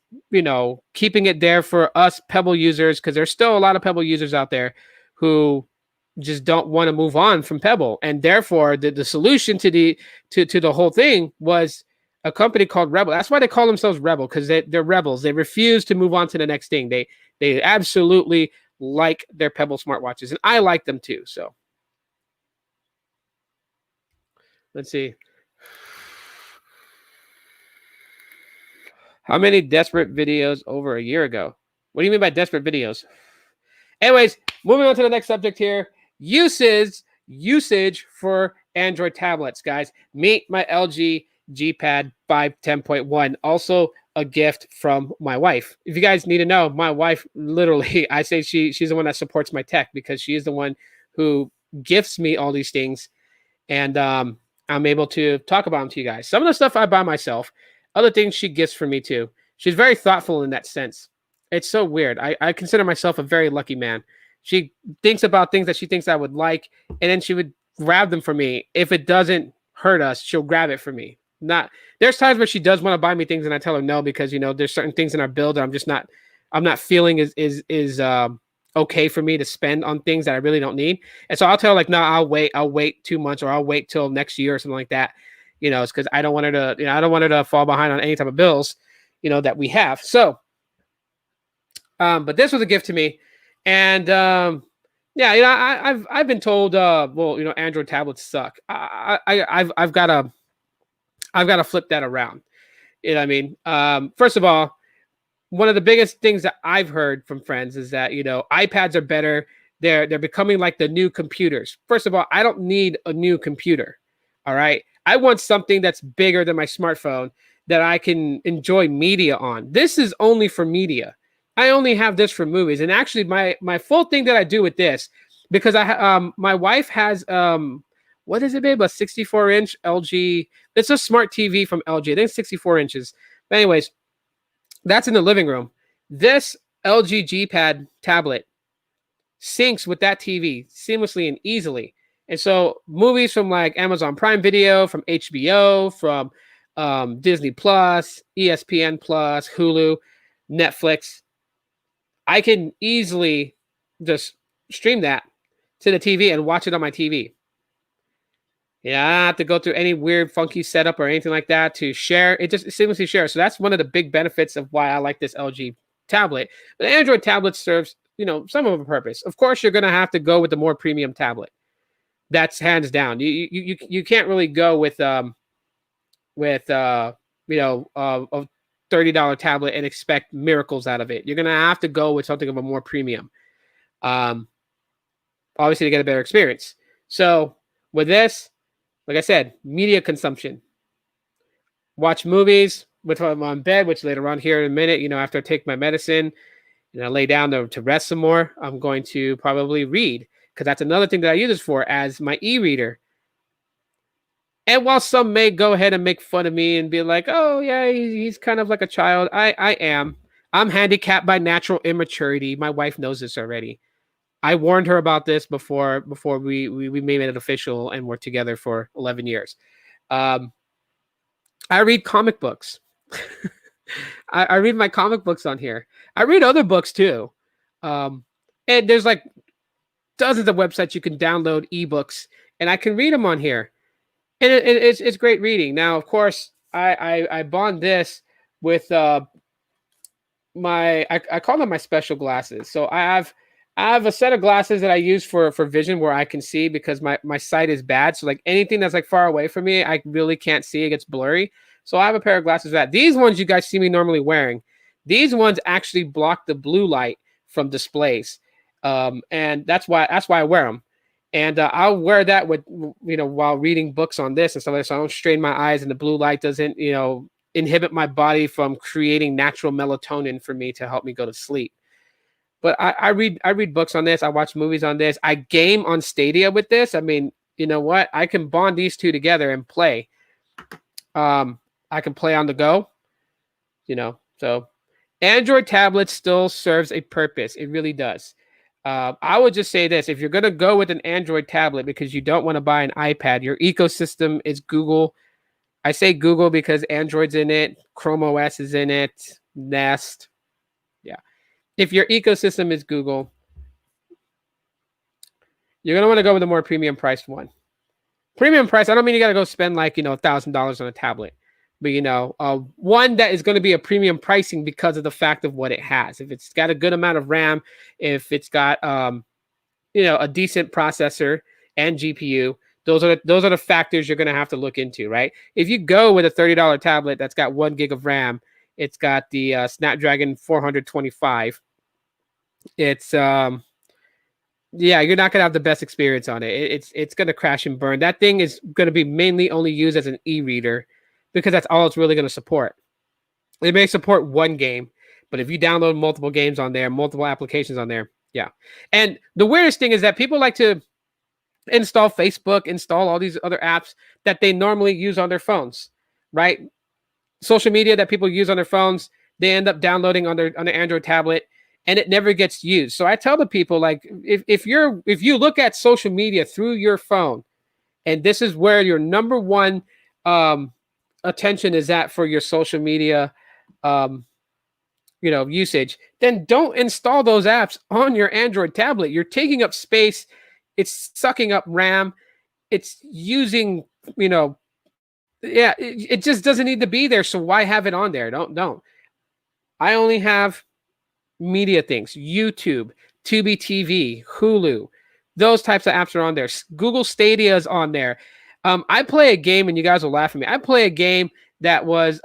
A: keeping it there for us Pebble users, because there's still a lot of Pebble users out there who just don't want to move on from Pebble. And therefore the solution to the whole thing was a company called Rebel. That's why they call themselves Rebel, because they're rebels. They refuse to move on to the next thing. They absolutely like their Pebble smartwatches, and I like them too. So let's see. How many desperate videos over a year ago? What do you mean by desperate videos? Anyways, moving on to the next subject here. Usage for Android tablets, guys. Meet my LG G Pad 510.1. Also a gift from my wife. If you guys need to know, my wife literally, I say she's the one that supports my tech, because she is the one who gifts me all these things. And I'm able to talk about them to you guys. Some of the stuff I buy myself, other things she gifts for me too. She's very thoughtful in that sense. It's so weird. I consider myself a very lucky man. She thinks about things that she thinks I would like, and then she would grab them for me. If it doesn't hurt us, she'll grab it for me. There's times where she does want to buy me things and I tell her no, because there's certain things in our build that I'm not feeling is okay for me to spend on things that I really don't need. And so I'll tell her, like, no, I'll wait 2 months, or I'll wait till next year or something like that. It's because I don't want her to, I don't want her to fall behind on any type of bills, that we have. So, but this was a gift to me. And yeah, I've been told, well, Android tablets suck. I've got to flip that around. You know what I mean? First of all, one of the biggest things that I've heard from friends is that, iPads are better. They're becoming like the new computers. First of all, I don't need a new computer. All right. I want something that's bigger than my smartphone that I can enjoy media on. This is only for media. I only have this for movies. And actually my full thing that I do with this, because my wife has, what is it, babe? A 64-inch LG. It's a smart TV from LG. I think it's 64 inches. But anyways, that's in the living room. This LG G Pad tablet syncs with that TV seamlessly and easily. And so movies from like Amazon Prime Video, from HBO, from Disney Plus, ESPN Plus, Hulu, Netflix, I can easily just stream that to the TV and watch it on my TV. Yeah, I don't have to go through any weird, funky setup or anything like that to share. It just seamlessly shares. So that's one of the big benefits of why I like this LG tablet. But the Android tablet serves, some of a purpose. Of course, you're going to have to go with the more premium tablet. That's hands down. You can't really go with a $30 tablet and expect miracles out of it. You're going to have to go with something of a more premium. Obviously to get a better experience. So with this, like I said, media consumption. Watch movies with I'm on bed, which later on here in a minute, after I take my medicine and I lay down to rest some more, I'm going to probably read, because that's another thing that I use this for, as my e-reader. And while some may go ahead and make fun of me and be like, oh yeah, he's kind of like a child, I am. I'm handicapped by natural immaturity. My wife knows this already. I warned her about this before we made it official and we're together for 11 years. I read comic books. I read my comic books on here. I read other books too. And there's like dozens of websites you can download ebooks, and I can read them on here. And it's great reading. Now, of course, I bond this with I call them my special glasses. So I have a set of glasses that I use for vision, where I can see, because my sight is bad. So like anything that's like far away from me, I really can't see. It gets blurry. So I have a pair of glasses for that. These ones you guys see me normally wearing. These ones actually block the blue light from displays, and that's why I wear them. And I'll wear that with while reading books on this and stuff like that, so I don't strain my eyes, and the blue light doesn't inhibit my body from creating natural melatonin for me to help me go to sleep. But I read books on this. I watch movies on this. I game on Stadia with this. I mean, you know what? I can bond these two together and play. I can play on the go. So Android tablet still serves a purpose. It really does. I would just say this: if you're going to go with an Android tablet because you don't want to buy an iPad, your ecosystem is Google. I say Google because Android's in it, Chrome OS is in it, Nest. Yeah. If your ecosystem is Google, you're going to want to go with a more premium priced one. Premium price, I don't mean you got to go spend like, $1,000 on a tablet. But, one that is going to be a premium pricing because of the fact of what it has. If it's got a good amount of RAM, if it's got, a decent processor and GPU, those are the factors you're going to have to look into, right? If you go with a $30 tablet that's got 1 gig of RAM, it's got the Snapdragon 425. It's, you're not going to have the best experience on it. It's going to crash and burn. That thing is going to be mainly only used as an e-reader, because that's all it's really going to support. It may support one game, but if you download multiple games on there, multiple applications on there, yeah. And the weirdest thing is that people like to install Facebook, install all these other apps that they normally use on their phones, right? Social media that people use on their phones, they end up downloading on their Android tablet, and it never gets used. So I tell the people, like, if you look at social media through your phone, and this is where your number one attention is at for your social media usage, then don't install those apps on your Android tablet. You're taking up space, it's sucking up RAM, it's using it just doesn't need to be there. So why have it on there? Don't. I only have media things: YouTube, Tubi TV, Hulu. Those types of apps are on there. Google Stadia is on there. I play a game, and you guys will laugh at me. I play a game that was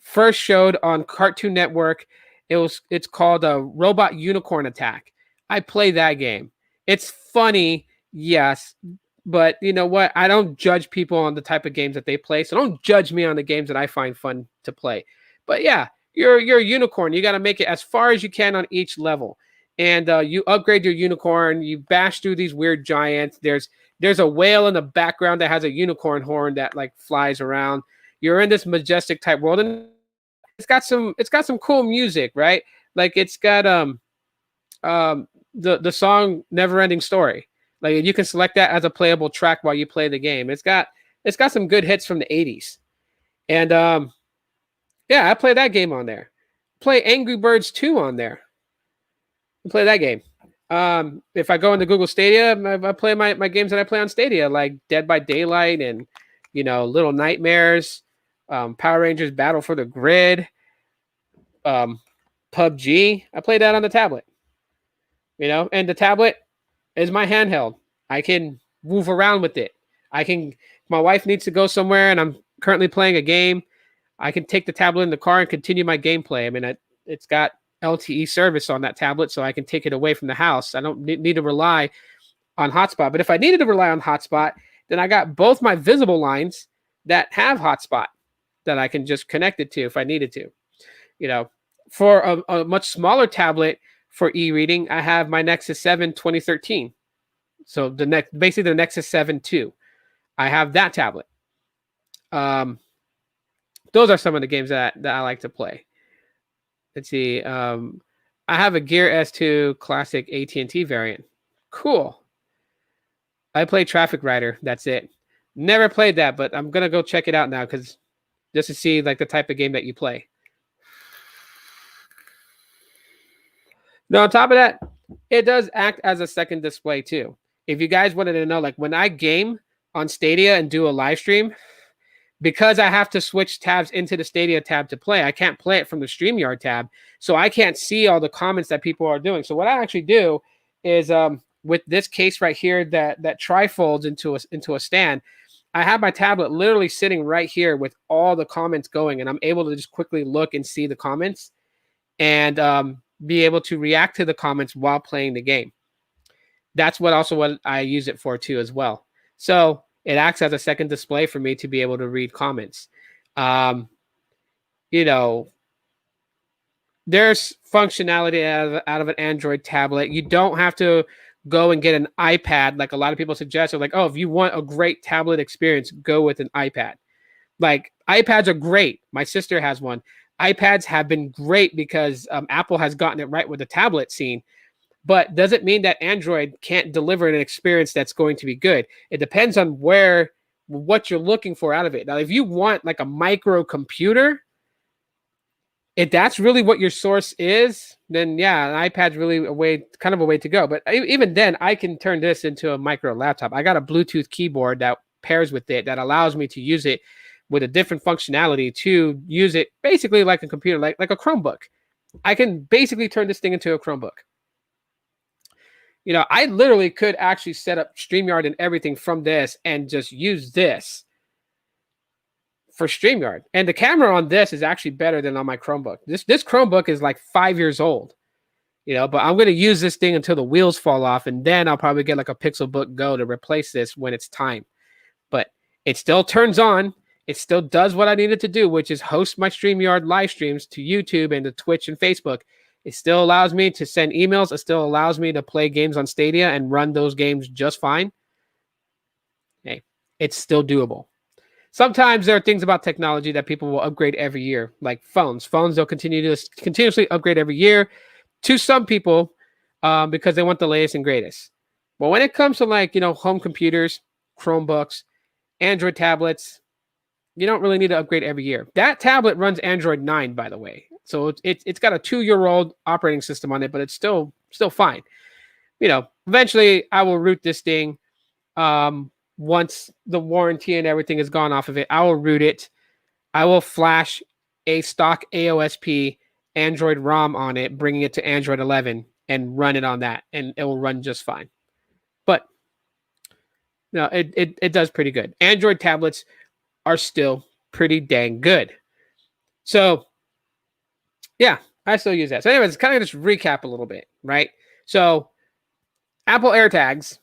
A: first showed on Cartoon Network. It's called Robot Unicorn Attack. I play that game. It's funny, yes, but you know what? I don't judge people on the type of games that they play, so don't judge me on the games that I find fun to play. But yeah, you're a unicorn. You got to make it as far as you can on each level, and you upgrade your unicorn. You bash through these weird giants. There's a whale in the background that has a unicorn horn that like flies around. You're in this majestic type world, and it's got some cool music, right? Like it's got the song Never Ending Story. Like you can select that as a playable track while you play the game. It's got some good hits from the 80s. And I play that game on there. Play Angry Birds 2 on there. Play that game. If I go into Google Stadia, I play my games that I play on Stadia, like Dead by Daylight and Little Nightmares, Power Rangers Battle for the Grid, PUBG. I play that on the tablet. And the tablet is my handheld. I can move around with it. If my wife needs to go somewhere and I'm currently playing a game, I can take the tablet in the car and continue my gameplay. I mean, it's got LTE service on that tablet, so I can take it away from the house. I don't need to rely on hotspot. But if I needed to rely on hotspot, then I got both my visible lines that have hotspot that I can just connect it to if I needed to. For a much smaller tablet for e-reading, I have my Nexus 7 2013. So basically the Nexus 7 II. I have that tablet. Those are some of the games that I like to play. Let's see. I have a Gear S2 Classic AT&T variant. Cool. I play Traffic Rider. That's it. Never played that, but I'm gonna go check it out now just to see like the type of game that you play. Now, on top of that, it does act as a second display too. If you guys wanted to know, like when I game on Stadia and do a live stream, because I have to switch tabs into the Stadia tab to play, I can't play it from the StreamYard tab, so I can't see all the comments that people are doing. So what I actually do is with this case right here that trifolds into a stand, I have my tablet literally sitting right here with all the comments going, and I'm able to just quickly look and see the comments and be able to react to the comments while playing the game. That's what I use it for too as well. So it acts as a second display for me to be able to read comments. You know, there's functionality out of an Android tablet. You don't have to go and get an iPad like a lot of people suggest. Or like, oh, if you want a great tablet experience, go with an iPad. Like iPads are great. My sister has one. iPads have been great because Apple has gotten it right with the tablet scene. But doesn't mean that Android can't deliver an experience that's going to be good. It depends on what you're looking for out of it. Now, if you want like a micro computer, if that's really what your source is, then yeah, an iPad's really kind of a way to go. But even then, I can turn this into a micro laptop. I got a Bluetooth keyboard that pairs with it that allows me to use it with a different functionality to use it basically like a computer, like a Chromebook. I can basically turn this thing into a Chromebook. You know, I literally could actually set up StreamYard and everything from this and just use this for StreamYard. And the camera on this is actually better than on my Chromebook. This Chromebook is like 5 years old, you know, but I'm going to use this thing until the wheels fall off. And then I'll probably get like a Pixelbook Go to replace this when it's time. But it still turns on. It still does what I needed to do, which is host my StreamYard live streams to YouTube and to Twitch and Facebook. It still allows me to send emails. It still allows me to play games on Stadia and run those games just fine. Hey, it's still doable. Sometimes there are things about technology that people will upgrade every year, like phones. Phones, they'll continuously upgrade every year to some people because they want the latest and greatest. But when it comes to like, you know, home computers, Chromebooks, Android tablets, you don't really need to upgrade every year. That tablet runs Android 9, by the way. So it's got a 2-year-old operating system on it, but it's still fine. You know, eventually I will root this thing. Once the warranty and everything is gone off of it, I will root it. I will flash a stock AOSP Android ROM on it, bringing it to Android 11 and run it on that, and it will run just fine. But no, it does pretty good. Android tablets are still pretty dang good. So yeah, I still use that. So anyways, kind of just recap a little bit, right? So Apple AirTags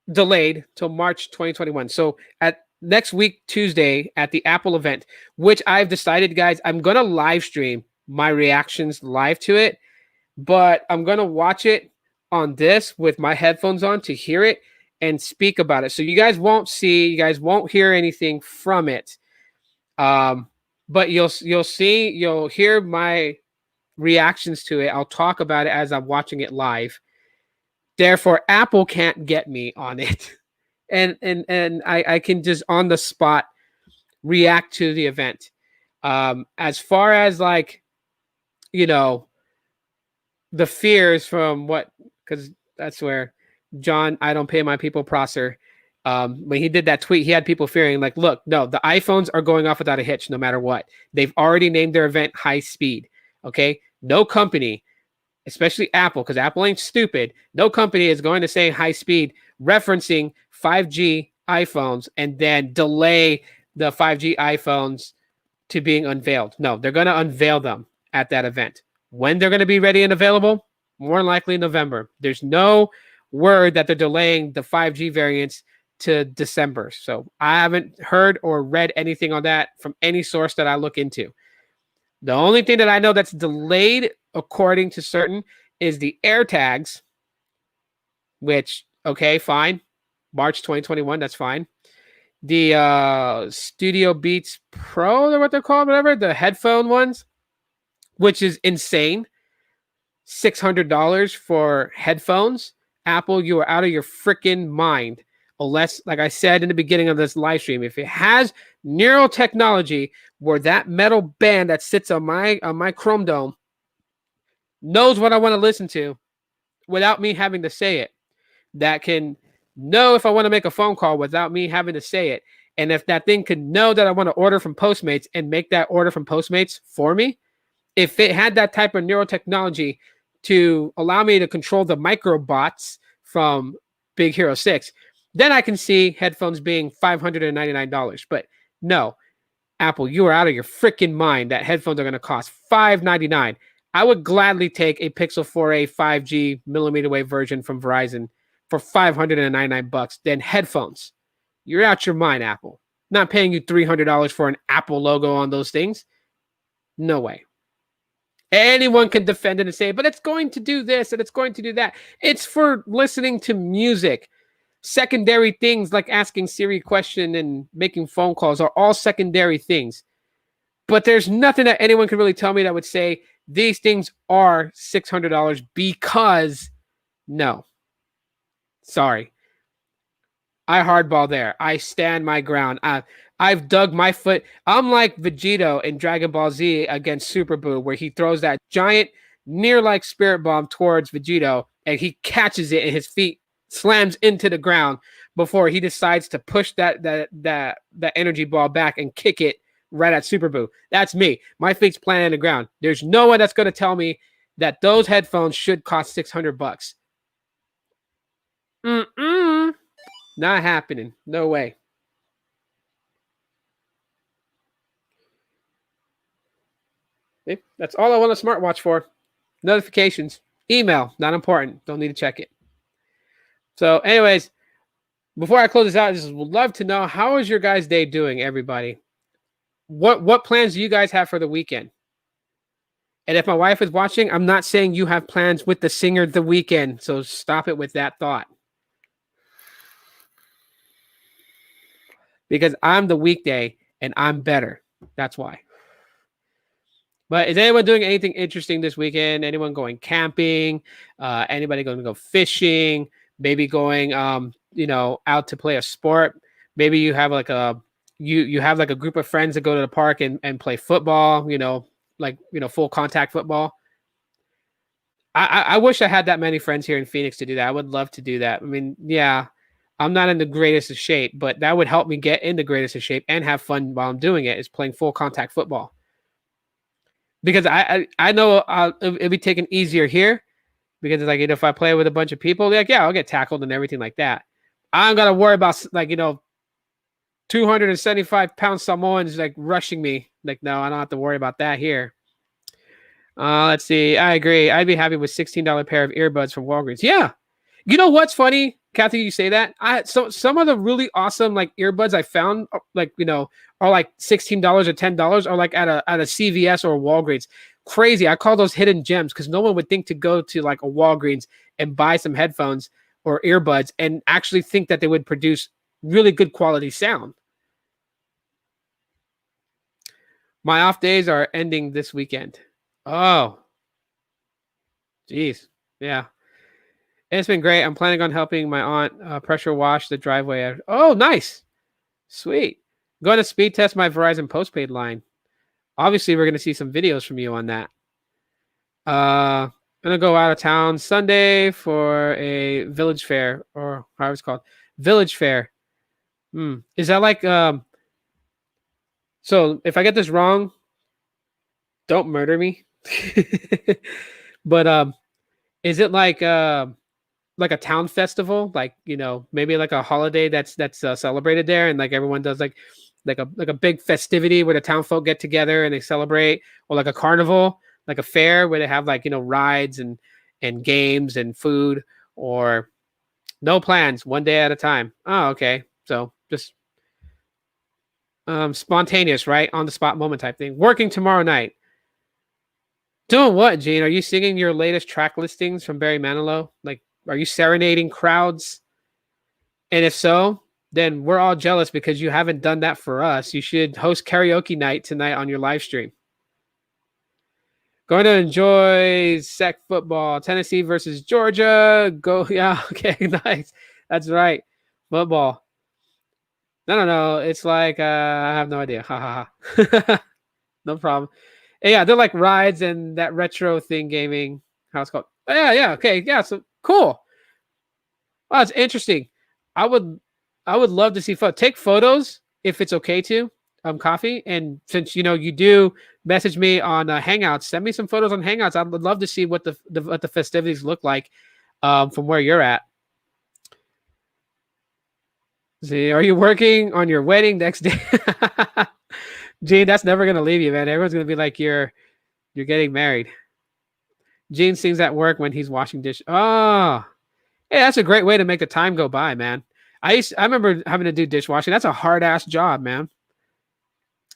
A: delayed till March 2021. So at next week, Tuesday, at the Apple event, which I've decided, guys, I'm going to live stream my reactions live to it, but I'm going to watch it on this with my headphones on to hear it and speak about it. So you guys won't hear anything from it. But you'll hear my reactions to it. I'll talk about it as I'm watching it live. Therefore, Apple can't get me on it. And I can just on the spot react to the event. As far as like, you know, the fears from because that's where John, I don't pay my people Prosser. When he did that tweet, he had people fearing like, look, no, the iPhones are going off without a hitch no matter what. They've already named their event High Speed. Okay. No company, especially Apple, because Apple ain't stupid. No company is going to say high speed referencing 5G iPhones and then delay the 5G iPhones to being unveiled. No, they're going to unveil them at that event. When they're going to be ready and available? More likely November. There's no word that they're delaying the 5G variants to December. So I haven't heard or read anything on that from any source that I look into. The only thing that I know that's delayed, according to certain, is the AirTags, which, okay, fine. March 2021, that's fine. The Studio Beats Pro, or what they're called, whatever, the headphone ones, which is insane. $600 for headphones. Apple, you are out of your freaking mind. Unless, like I said in the beginning of this live stream, if it has neural technology where that metal band that sits on my Chrome Dome knows what I want to listen to without me having to say it, that can know if I want to make a phone call without me having to say it, and if that thing could know that I want to order from Postmates and make that order from Postmates for me, if it had that type of neural technology to allow me to control the microbots from Big Hero 6, then I can see headphones being $599. But no, Apple, you are out of your freaking mind that headphones are going to cost $599. I would gladly take a Pixel 4a 5G millimeter wave version from Verizon for $599 than headphones. You're out your mind, Apple. Not paying you $300 for an Apple logo on those things. No way. Anyone can defend it and say, but it's going to do this and it's going to do that. It's for listening to music. Secondary things like asking Siri a question and making phone calls are all secondary things. But there's nothing that anyone can really tell me that would say these things are $600 because no. Sorry. I hardball there. I stand my ground. I've dug my foot. I'm like Vegito in Dragon Ball Z against Super Buu, where he throws that giant near-like spirit bomb towards Vegito, and he catches it, and his feet slams into the ground before he decides to push that energy ball back and kick it right at Super Buu. That's me. My feet's planted on the ground. There's no one that's going to tell me that those headphones should cost $600. Not happening. No way. Okay. That's all I want a smartwatch for. Notifications. Email. Not important. Don't need to check it. So anyways, before I close this out, I just would love to know, how is your guys' day doing, everybody? What plans do you guys have for the weekend? And if my wife is watching, I'm not saying you have plans with the singer The Weeknd, so stop it with that thought. Because I'm the weekday and I'm better. That's why. But is anyone doing anything interesting this weekend? Anyone going camping? Anybody going to go fishing? Maybe going, out to play a sport. Maybe you have like you have like a group of friends that go to the park and play football. Full contact football. I wish I had that many friends here in Phoenix to do that. I would love to do that. I mean, yeah, I'm not in the greatest of shape, but that would help me get in the greatest of shape and have fun while I'm doing it, is playing full contact football. Because I know it'll be taken easier here, because it's like, if I play with a bunch of people, like, yeah, I'll get tackled and everything like that. I don't got to worry about 275-pound Samoans like rushing me. Like, no, I don't have to worry about that here. Let's see. I agree. I'd be happy with $16 pair of earbuds from Walgreens. Yeah. You know what's funny, Kathy? You say that. Some of the really awesome like earbuds I found, are like $16 or $10, are like at a CVS or a Walgreens. Crazy. I call those hidden gems, because no one would think to go to like a Walgreens and buy some headphones or earbuds and actually think that they would produce really good quality sound. My off days are ending this weekend. Oh, geez. Yeah. It's been great. I'm planning on helping my aunt pressure wash the driveway. Oh, nice. Sweet. Going to speed test my Verizon postpaid line. Obviously, we're going to see some videos from you on that. I'm going to go out of town Sunday for a village fair, or how it's called. Village fair. Is that like... So if I get this wrong, don't murder me. But is it like a town festival, like, maybe like a holiday that's celebrated there, and like everyone does like a big festivity where the town folk get together and they celebrate, or like a carnival, like a fair where they have like rides and games and food, or no plans, one day at a time? Oh, okay. So just spontaneous, right? On the spot moment type thing. Working tomorrow night. Doing what, Gene? Are you singing your latest track listings from Barry Manilow? Like, are you serenading crowds? And if so, then we're all jealous because you haven't done that for us. You should host karaoke night tonight on your live stream. Going to enjoy SEC football. Tennessee versus Georgia. Go. Yeah. Okay. Nice. That's right. Football. No. It's like, I have no idea. Ha ha ha. No problem. Yeah, they're like rides and that retro thing gaming. How it's called? Yeah. Okay. Yeah. So cool. Wow, it's interesting. I would love to see take photos if it's okay to. Coffee. And since you do message me on Hangouts, send me some photos on Hangouts. I would love to see what the festivities look like from where you're at. See, are you working on your wedding next day? Gene, that's never gonna leave you, man. Everyone's gonna be like, you're getting married. Gene sings at work when he's washing dishes. Oh, hey, that's a great way to make the time go by, man. I remember having to do dishwashing. That's a hard ass job, man.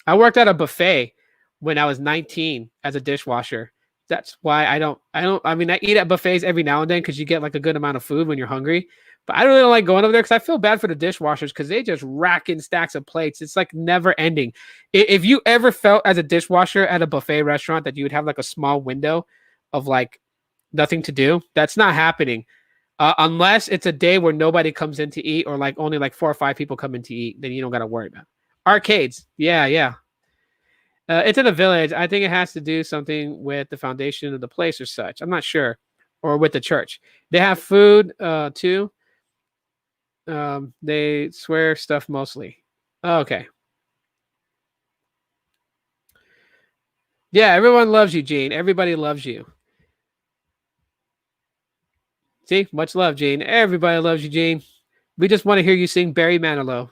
A: I worked at a buffet when I was 19 as a dishwasher. That's why I mean I eat at buffets every now and then because you get like a good amount of food when you're hungry. But I really don't like going over there because I feel bad for the dishwashers because they just rack in stacks of plates. It's like never ending. If you ever felt as a dishwasher at a buffet restaurant that you would have like a small window of like nothing to do, that's not happening. Unless it's a day where nobody comes in to eat or like only like 4 or 5 people come in to eat, then you don't got to worry about it. Arcades. Yeah, yeah. It's in a village. I think it has to do something with the foundation of the place or such. I'm not sure. Or with the church. They have food too. They swear stuff mostly. Okay. Yeah, everyone loves you, Gene. Everybody loves you. See, much love, Gene. Everybody loves you, Gene. We just want to hear you sing Barry Manilow,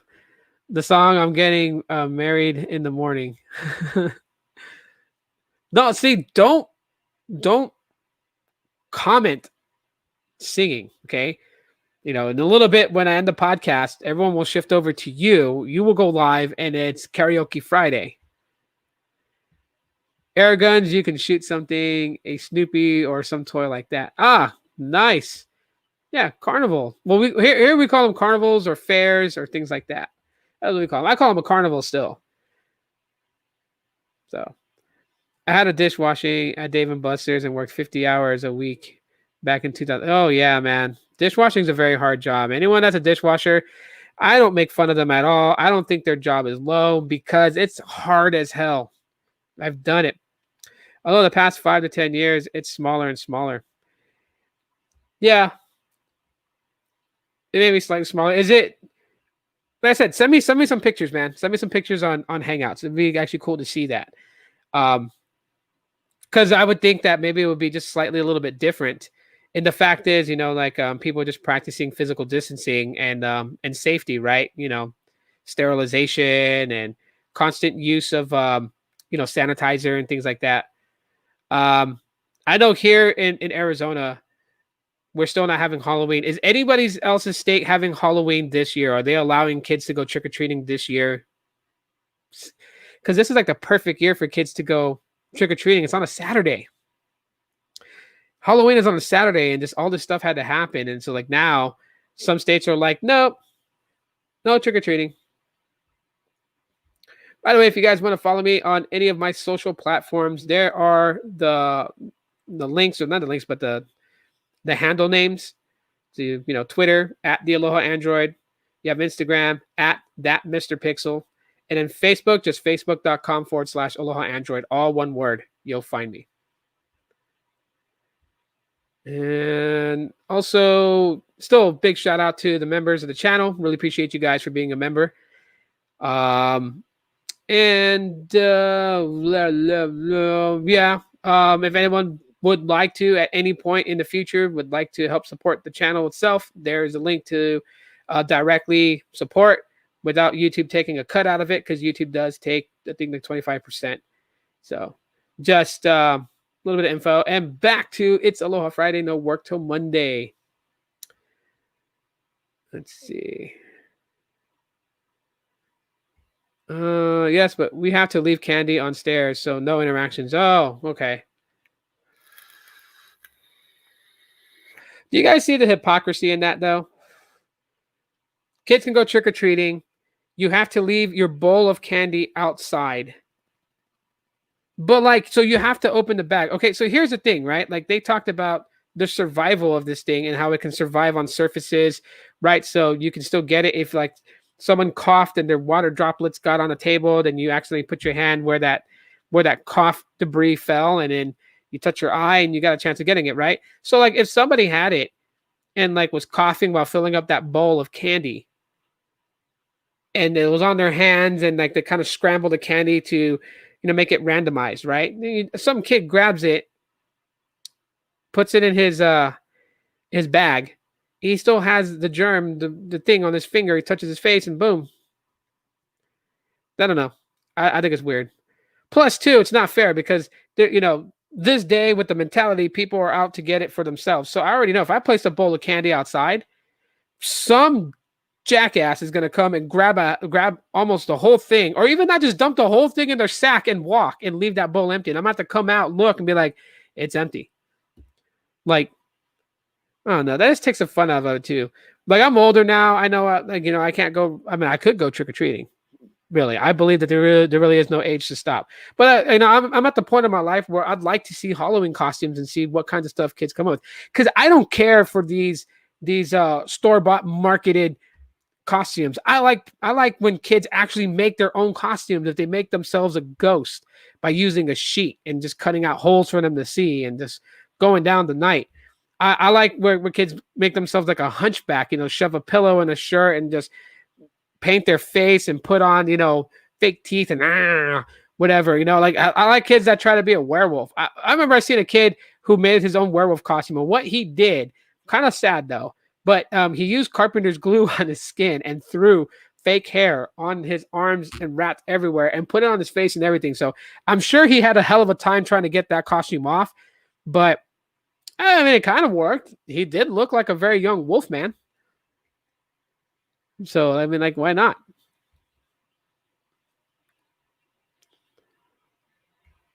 A: the song "I'm Getting Married in the Morning." No, see, don't comment singing, okay? In a little bit when I end the podcast, everyone will shift over to you. You will go live, and it's Karaoke Friday. Air guns, you can shoot something, a Snoopy or some toy like that. Ah, nice. Yeah, carnival. Well, here we call them carnivals or fairs or things like that. That's what we call them. I call them a carnival still. So I had a dishwashing at Dave and Buster's and worked 50 hours a week back in 2000. Oh yeah, man. Dishwashing is a very hard job. Anyone that's a dishwasher, I don't make fun of them at all. I don't think their job is low because it's hard as hell. I've done it. Although the past 5 to 10 years, it's smaller and smaller. Yeah, it may be slightly smaller. Is it? Like I said, send me some pictures, man. Send me some pictures on Hangouts. It'd be actually cool to see that. Because I would think that maybe it would be just slightly a little bit different. And the fact is, like people just practicing physical distancing and safety, right? Sterilization and constant use of sanitizer and things like that. I know here in Arizona, we're still not having Halloween. Is anybody else's state having Halloween this year? Are they allowing kids to go trick or treating this year? Because this is like the perfect year for kids to go trick or treating. It's on a Saturday. Halloween is on a Saturday, and all this stuff had to happen. And so, like now, some states are like, nope, no trick or treating. By the way, if you guys want to follow me on any of my social platforms, there are the links, or not the links, but the handle names. So Twitter at the Aloha Android. You have Instagram at that Mr. Pixel. And then Facebook, just facebook.com/Aloha Android, all one word. You'll find me. And also, still a big shout out to the members of the channel. Really appreciate you guys for being a member. Yeah. If anyone would like to, at any point in the future, would like to help support the channel itself, there's a link to directly support without YouTube taking a cut out of it, because YouTube does take, I think, like 25%. So just a little bit of info. And back to It's Aloha Friday, no work till Monday. Let's see. Yes, but we have to leave candy on stairs, so no interactions. Oh, okay. Do you guys see the hypocrisy in that, though? Kids can go trick-or-treating. You have to leave your bowl of candy outside. But, so you have to open the bag. Okay, so here's the thing, right? Like, they talked about the survival of this thing and how it can survive on surfaces, right? So you can still get it if, someone coughed and their water droplets got on a table, then you accidentally put your hand where that cough debris fell, and then you touch your eye and you got a chance of getting it, right? So if somebody had it and was coughing while filling up that bowl of candy, and it was on their hands, and they kind of scramble the candy to make it randomized, right? Some kid grabs it, puts it in his bag, he still has the germ, the thing on his finger. He touches his face, and boom. I don't know. I think it's weird. Plus, too, it's not fair because this day with the mentality, people are out to get it for themselves. So I already know if I place a bowl of candy outside, some jackass is gonna come and grab almost the whole thing, or even not just dump the whole thing in their sack and walk and leave that bowl empty. And I'm gonna have to come out, look, and be like, it's empty. Like, I don't know. That just takes the fun out of it too. Like, I'm older now. I know, I can't go. I mean, I could go trick or treating. Really, I believe that there really is no age to stop. But I'm at the point of my life where I'd like to see Halloween costumes and see what kinds of stuff kids come up with. Because I don't care for these store-bought marketed costumes. I like when kids actually make their own costumes. If they make themselves a ghost by using a sheet and just cutting out holes for them to see and just going down the night. I like where kids make themselves like a hunchback, shove a pillow in a shirt and just paint their face and put on, fake teeth and whatever, like I like kids that try to be a werewolf. I remember I seen a kid who made his own werewolf costume, and what he did, kind of sad though, but he used carpenter's glue on his skin and threw fake hair on his arms and wrapped everywhere and put it on his face and everything. So I'm sure he had a hell of a time trying to get that costume off, but I mean, it kind of worked. He did look like a very young wolf man. So, I mean, like, why not?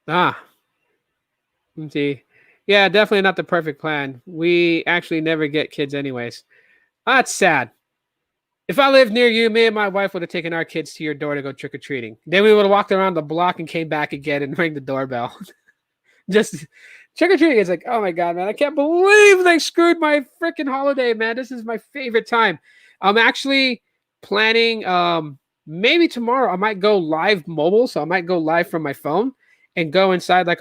A: Let's see. Yeah, definitely not the perfect plan. We actually never get kids anyways. That's sad. If I lived near you, me and my wife would have taken our kids to your door to go trick-or-treating. Then we would have walked around the block and came back again and rang the doorbell. Just trick-or-treating is like, oh my God, man, I can't believe they screwed my freaking holiday, man. This is my favorite time. I'm actually planning, maybe tomorrow I might go live mobile. So I might go live from my phone and go inside like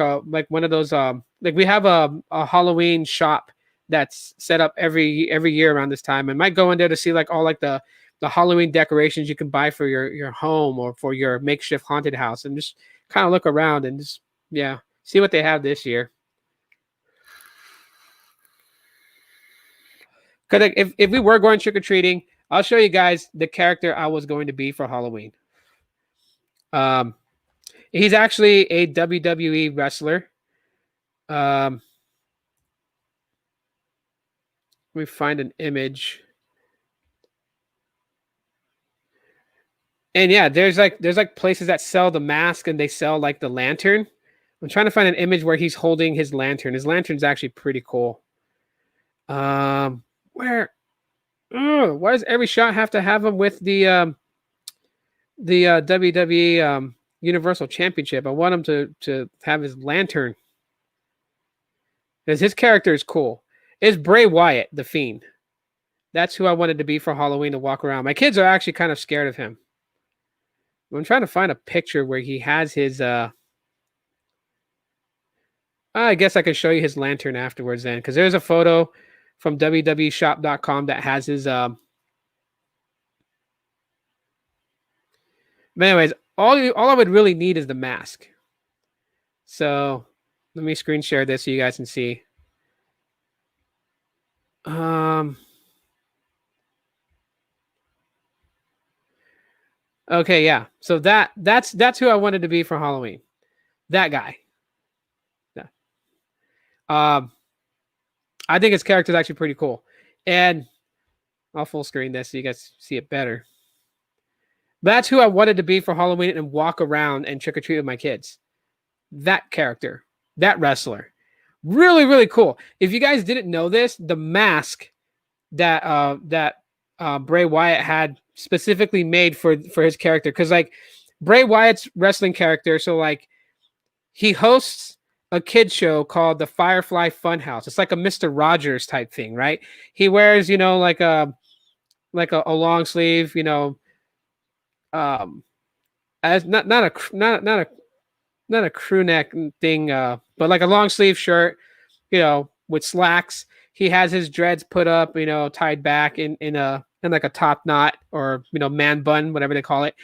A: one of those, like we have a Halloween shop that's set up every year around this time. I might go in there to see like all like the Halloween decorations you can buy for your home or for your makeshift haunted house, and just kind of look around and just, yeah, see what they have this year. Because if we were going trick-or-treating, I'll show you guys the character I was going to be for Halloween. He's actually a WWE wrestler. Let me find an image. And yeah, there's like places that sell the mask and they sell like the lantern. I'm trying to find an image where he's holding his lantern. His lantern's actually pretty cool. Where? Oh, why does every shot have to have him with the WWE Universal Championship? I want him to have his lantern. Because his character is cool. It's Bray Wyatt, the Fiend. That's who I wanted to be for Halloween, to walk around. My kids are actually kind of scared of him. I'm trying to find a picture where he has his I guess I could show you his lantern afterwards then, because there's a photo from www.shop.com that has his but anyways, all I would really need is the mask. So let me screen share this so you guys can see. Okay, yeah. So that's who I wanted to be for Halloween. That guy. Yeah. I think his character is actually pretty cool. And I'll full screen this so you guys see it better. That's who I wanted to be for Halloween and walk around and trick or treat with my kids. That character, that wrestler. Really, really cool. If you guys didn't know this, the mask that Bray Wyatt had specifically made for his character, because like Bray Wyatt's wrestling character, so like he hosts a kid show called the Firefly Funhouse. It's like a Mr. Rogers type thing, right? He wears, like a long sleeve, as not a crew neck thing, but like a long sleeve shirt, with slacks. He has his dreads put up, tied back in like a top knot, or man bun, whatever they call it.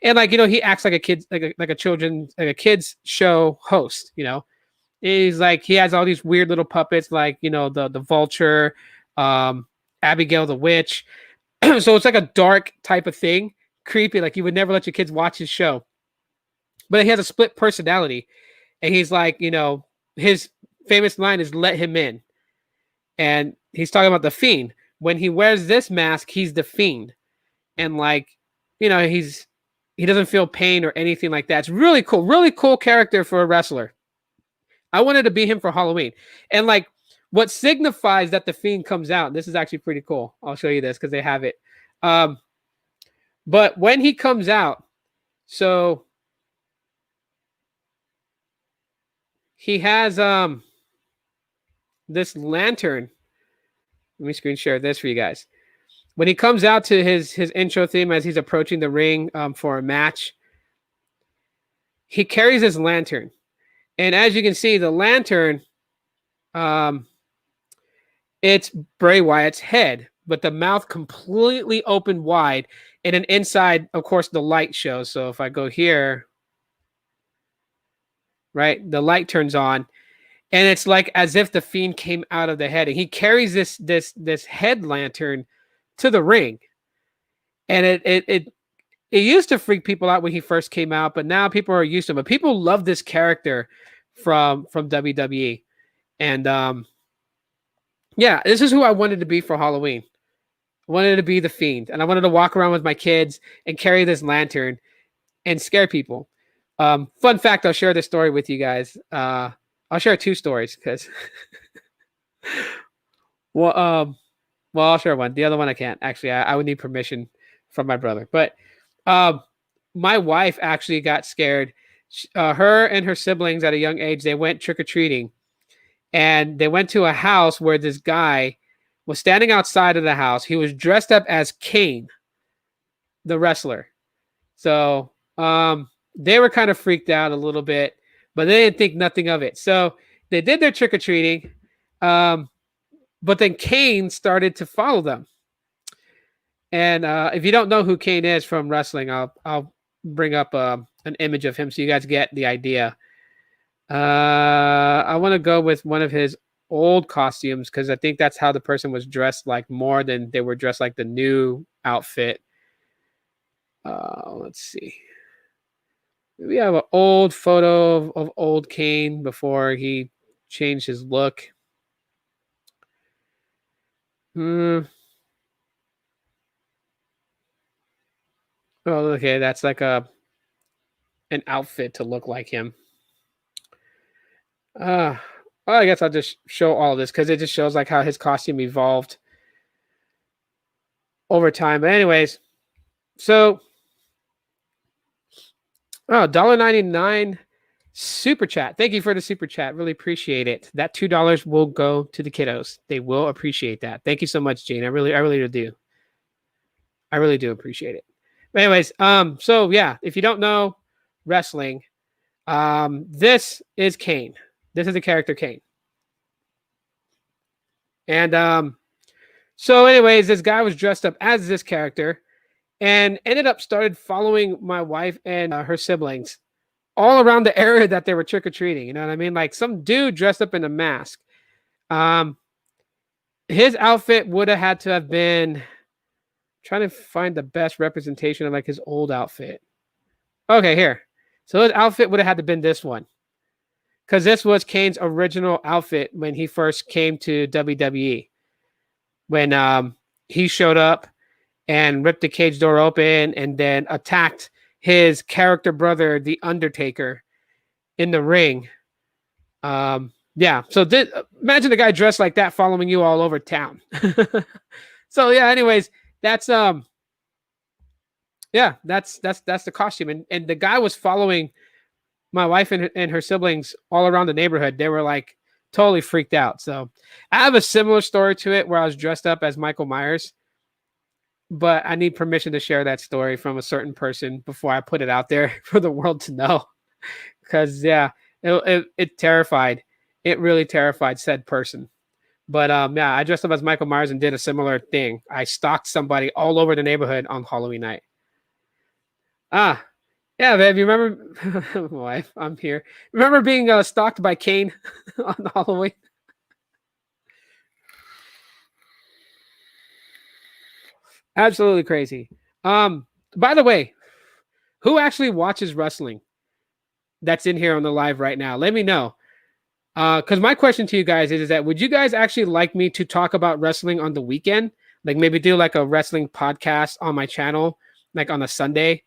A: And like, he acts like a kid, like a kid's show host, He's like, he has all these weird little puppets, like, the vulture, Abigail the witch. So it's like a dark type of thing, creepy. Like you would never let your kids watch his show. But he has a split personality, and he's like, his famous line is "Let him in," and he's talking about the fiend. When he wears this mask, he's the fiend, and like, he doesn't feel pain or anything like that. It's really cool character for a wrestler. I wanted to be him for Halloween, and like, what signifies that the fiend comes out. This is actually pretty cool. I'll show you this because they have it. But when he comes out, so he has this lantern. Let me screen share this for you guys. When he comes out to his intro theme as he's approaching the ring for a match, he carries his lantern. And as you can see, the lantern, it's Bray Wyatt's head, but the mouth completely open wide. And then inside, of course, the light shows. So if I go here, right, the light turns on. And it's like as if the fiend came out of the head. And he carries this head lantern to the ring. And it used to freak people out when he first came out, but now people are used to him. But people love this character from WWE. And yeah, this is who I wanted to be for Halloween. I wanted to be the Fiend, and I wanted to walk around with my kids and carry this lantern and scare people. Fun fact, I'll share this story with you guys. I'll share two stories because well, I'll share one. The other one I can't. Actually, I would need permission from my brother. But my wife actually got scared. Her and her siblings at a young age, they went trick-or-treating. And they went to a house where this guy was standing outside of the house. He was dressed up as Kane, the wrestler. So they were kind of freaked out a little bit, but they didn't think nothing of it. So they did their trick-or-treating. But then Kane started to follow them. And if you don't know who Kane is from wrestling, I'll bring up an image of him so you guys get the idea. I want to go with one of his old costumes because I think that's how the person was dressed, like more than they were dressed like the new outfit. Let's see. We have an old photo of old Kane before he changed his look. Oh, okay, that's like an outfit to look like him. Well, I guess I'll just show all this because it just shows like how his costume evolved over time. But anyways, so $1.99 super chat. Thank you for the super chat. Really appreciate it. That $2 will go to the kiddos. They will appreciate that. Thank you so much, Gene. I really do. I really do appreciate it. But anyways, so yeah, if you don't know wrestling, this is Kane. This is the character Kane. And so anyways, this guy was dressed up as this character and ended up started following my wife and her siblings all around the area that they were trick-or-treating. You know what I mean? Like some dude dressed up in a mask. His outfit would have had to have been trying to find the best representation of like his old outfit. Okay, here. So his outfit would have had to been this one. Because this was Kane's original outfit when he first came to WWE. When he showed up and ripped the cage door open and then attacked his character brother, The Undertaker, in the ring. Yeah, so imagine a guy dressed like that following you all over town. So yeah, anyways, that's the costume. And the guy was following my wife and her siblings all around the neighborhood. They were like totally freaked out. So I have a similar story to it where I was dressed up as Michael Myers, but I need permission to share that story from a certain person before I put it out there for the world to know. Because yeah, it terrified. It really terrified said person. But yeah, I dressed up as Michael Myers and did a similar thing. I stalked somebody all over the neighborhood on Halloween night. Yeah, babe, you remember? Wife, I'm here. Remember being stalked by Kane on Halloween? Absolutely crazy. By the way, who actually watches wrestling that's in here on the live right now? Let me know. Because my question to you guys is that would you guys actually like me to talk about wrestling on the weekend? Like maybe do like a wrestling podcast on my channel, like on a Sunday.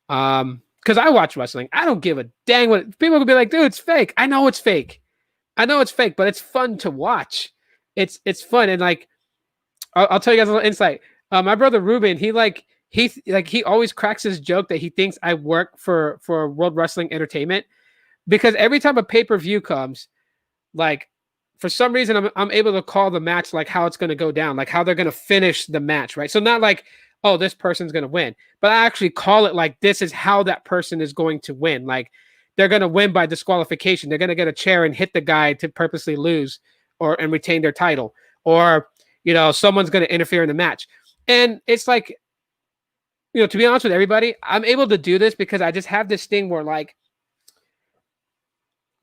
A: Because I watch wrestling. I don't give a dang what people could be like, dude, it's fake. I know it's fake. I know it's fake, but it's fun to watch. It's fun. And like I'll tell you guys a little insight. My brother Ruben, he always cracks his joke that he thinks I work for World Wrestling Entertainment because every time a pay-per-view comes, like for some reason I'm able to call the match like how it's going to go down, like how they're going to finish the match, right? So not like, oh, this person's going to win, but I actually call it like this is how that person is going to win. Like they're going to win by disqualification. They're going to get a chair and hit the guy to purposely lose and retain their title, or someone's going to interfere in the match. And it's like, to be honest with everybody, I'm able to do this because I just have this thing where like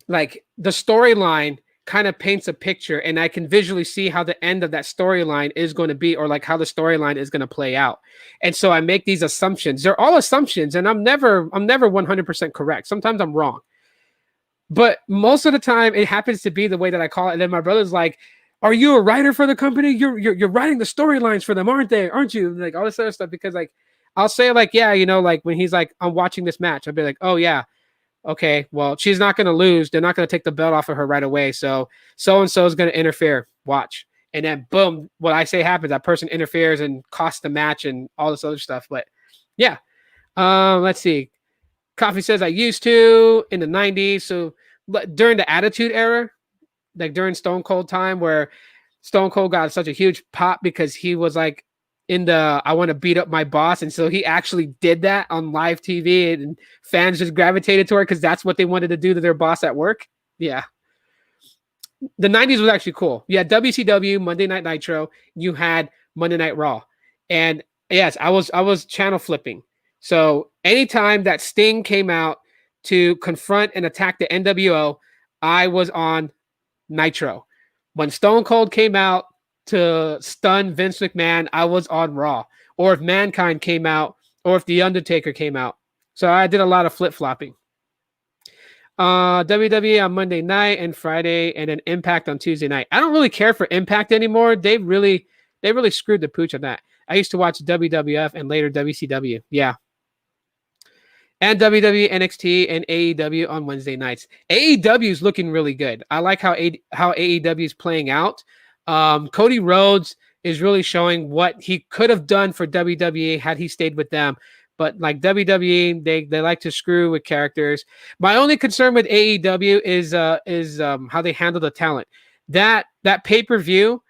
A: the storyline kind of paints a picture and I can visually see how the end of that storyline is going to be, or like how the storyline is going to play out. And so I make these assumptions. They're all assumptions and I'm never 100% correct. Sometimes I'm wrong, but most of the time it happens to be the way that I call it. And then my brother's like, are you a writer for the company? You're writing the storylines for them, aren't you? Like all this other stuff, because like, I'll say like, yeah, like when he's like, I'm watching this match, I'll be like, oh yeah. Okay, well, she's not going to lose. They're not going to take the belt off of her right away. So-and-so is going to interfere. Watch. And then boom, what I say happens. That person interferes and costs the match and all this other stuff. But yeah. Let's see. Coffee says I used to in the 90s. So during the Attitude Era, like during Stone Cold time where Stone Cold got such a huge pop because he was like, in the I want to beat up my boss, and so he actually did that on live TV, and fans just gravitated to her because that's what they wanted to do to their boss at work. Yeah, the 90s was actually cool. You had WCW, Monday Night Nitro, you had Monday Night Raw, and yes, I was channel flipping. So anytime that Sting came out to confront and attack the NWO, I was on Nitro. When Stone Cold came out to stun Vince McMahon, I was on Raw. Or if Mankind came out, or if The Undertaker came out. So I did a lot of flip-flopping. WWE on Monday night and Friday, and then Impact on Tuesday night. I don't really care for Impact anymore. They really screwed the pooch on that. I used to watch WWF and later WCW. Yeah. And WWE, NXT, and AEW on Wednesday nights. AEW is looking really good. I like how AEW is playing out. Cody Rhodes is really showing what he could have done for WWE had he stayed with them. But like WWE, they like to screw with characters. My only concern with AEW is how they handle the talent. That pay-per-view,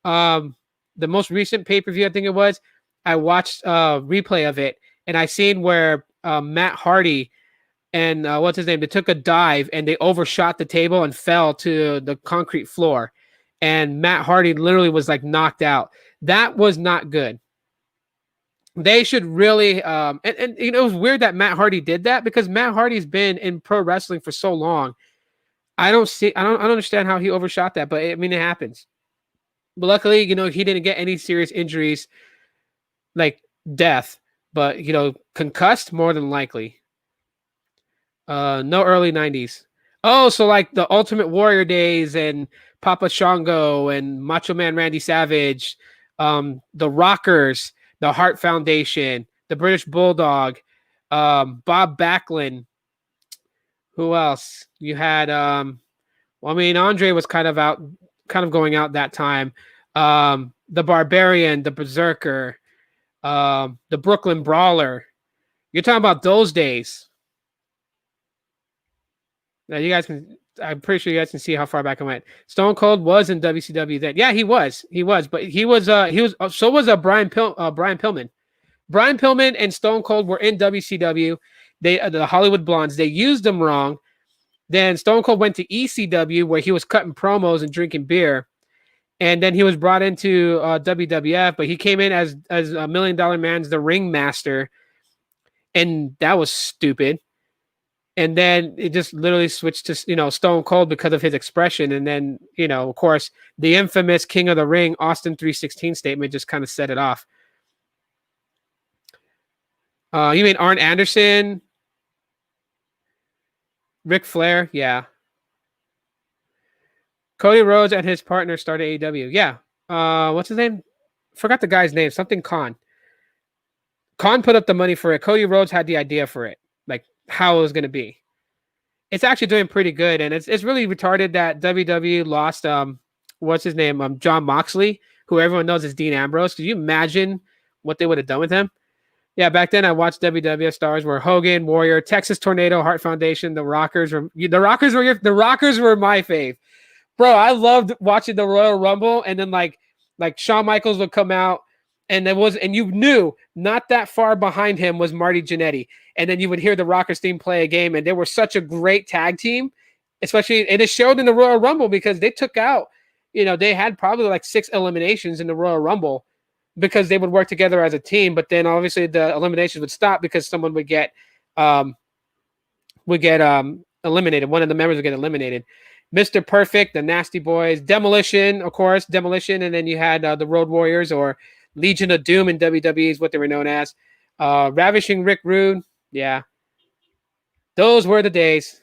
A: the most recent pay-per-view, I think it was, I watched a replay of it, and I seen where Matt Hardy and what's his name, they took a dive and they overshot the table and fell to the concrete floor. And Matt Hardy literally was like knocked out. That was not good. They should really, and it was weird that Matt Hardy did that because Matt Hardy's been in pro wrestling for so long. I don't understand how he overshot that, but I mean, it happens. But luckily, he didn't get any serious injuries like death, but concussed more than likely. No early 90s. Oh, so like the Ultimate Warrior days and Papa Shango and Macho Man Randy Savage, the Rockers, the Hart Foundation, the British Bulldog, Bob Backlund. Who else? You had Andre was kind of going out that time. The Barbarian, the Berserker, the Brooklyn Brawler. You're talking about those days. Now I'm pretty sure you guys can see how far back I went. Stone Cold was in WCW then. Yeah, he was, but so was Brian Pillman. Brian Pillman and Stone Cold were in WCW. The Hollywood Blondes, they used them wrong. Then Stone Cold went to ECW where he was cutting promos and drinking beer. And then he was brought into WWF, but he came in as a $1 Million Man's the ringmaster. And that was stupid. And then it just literally switched to, Stone Cold because of his expression. And then, of course, the infamous King of the Ring, Austin 3:16 statement just kind of set it off. You mean Arn Anderson, Ric Flair? Yeah. Cody Rhodes and his partner started AEW. Yeah. What's his name? Forgot the guy's name. Something Khan. Khan put up the money for it. Cody Rhodes had the idea for it, like how it was going to be. It's actually doing pretty good, and it's really retarded that WWE lost what's his name John Moxley, who everyone knows is Dean Ambrose. Could you imagine what they would have done with him? Yeah, back then I watched WWF stars were Hogan, Warrior, Texas Tornado, Heart Foundation, the Rockers were the Rockers were my fave. Bro, I loved watching the Royal Rumble, and then like Shawn Michaels would come out, and you knew not that far behind him was Marty Jannetty, and then you would hear the Rockers team play a game, and they were such a great tag team, especially, and it showed in the Royal Rumble because they took out, they had probably like 6 eliminations in the Royal Rumble because they would work together as a team, but then obviously the eliminations would stop because someone would get eliminated. One of the members would get eliminated. Mr. Perfect, the Nasty Boys, Demolition, of course, Demolition, and then you had the Road Warriors or Legion of Doom in WWE is what they were known as. Ravishing Rick Rude, yeah. Those were the days.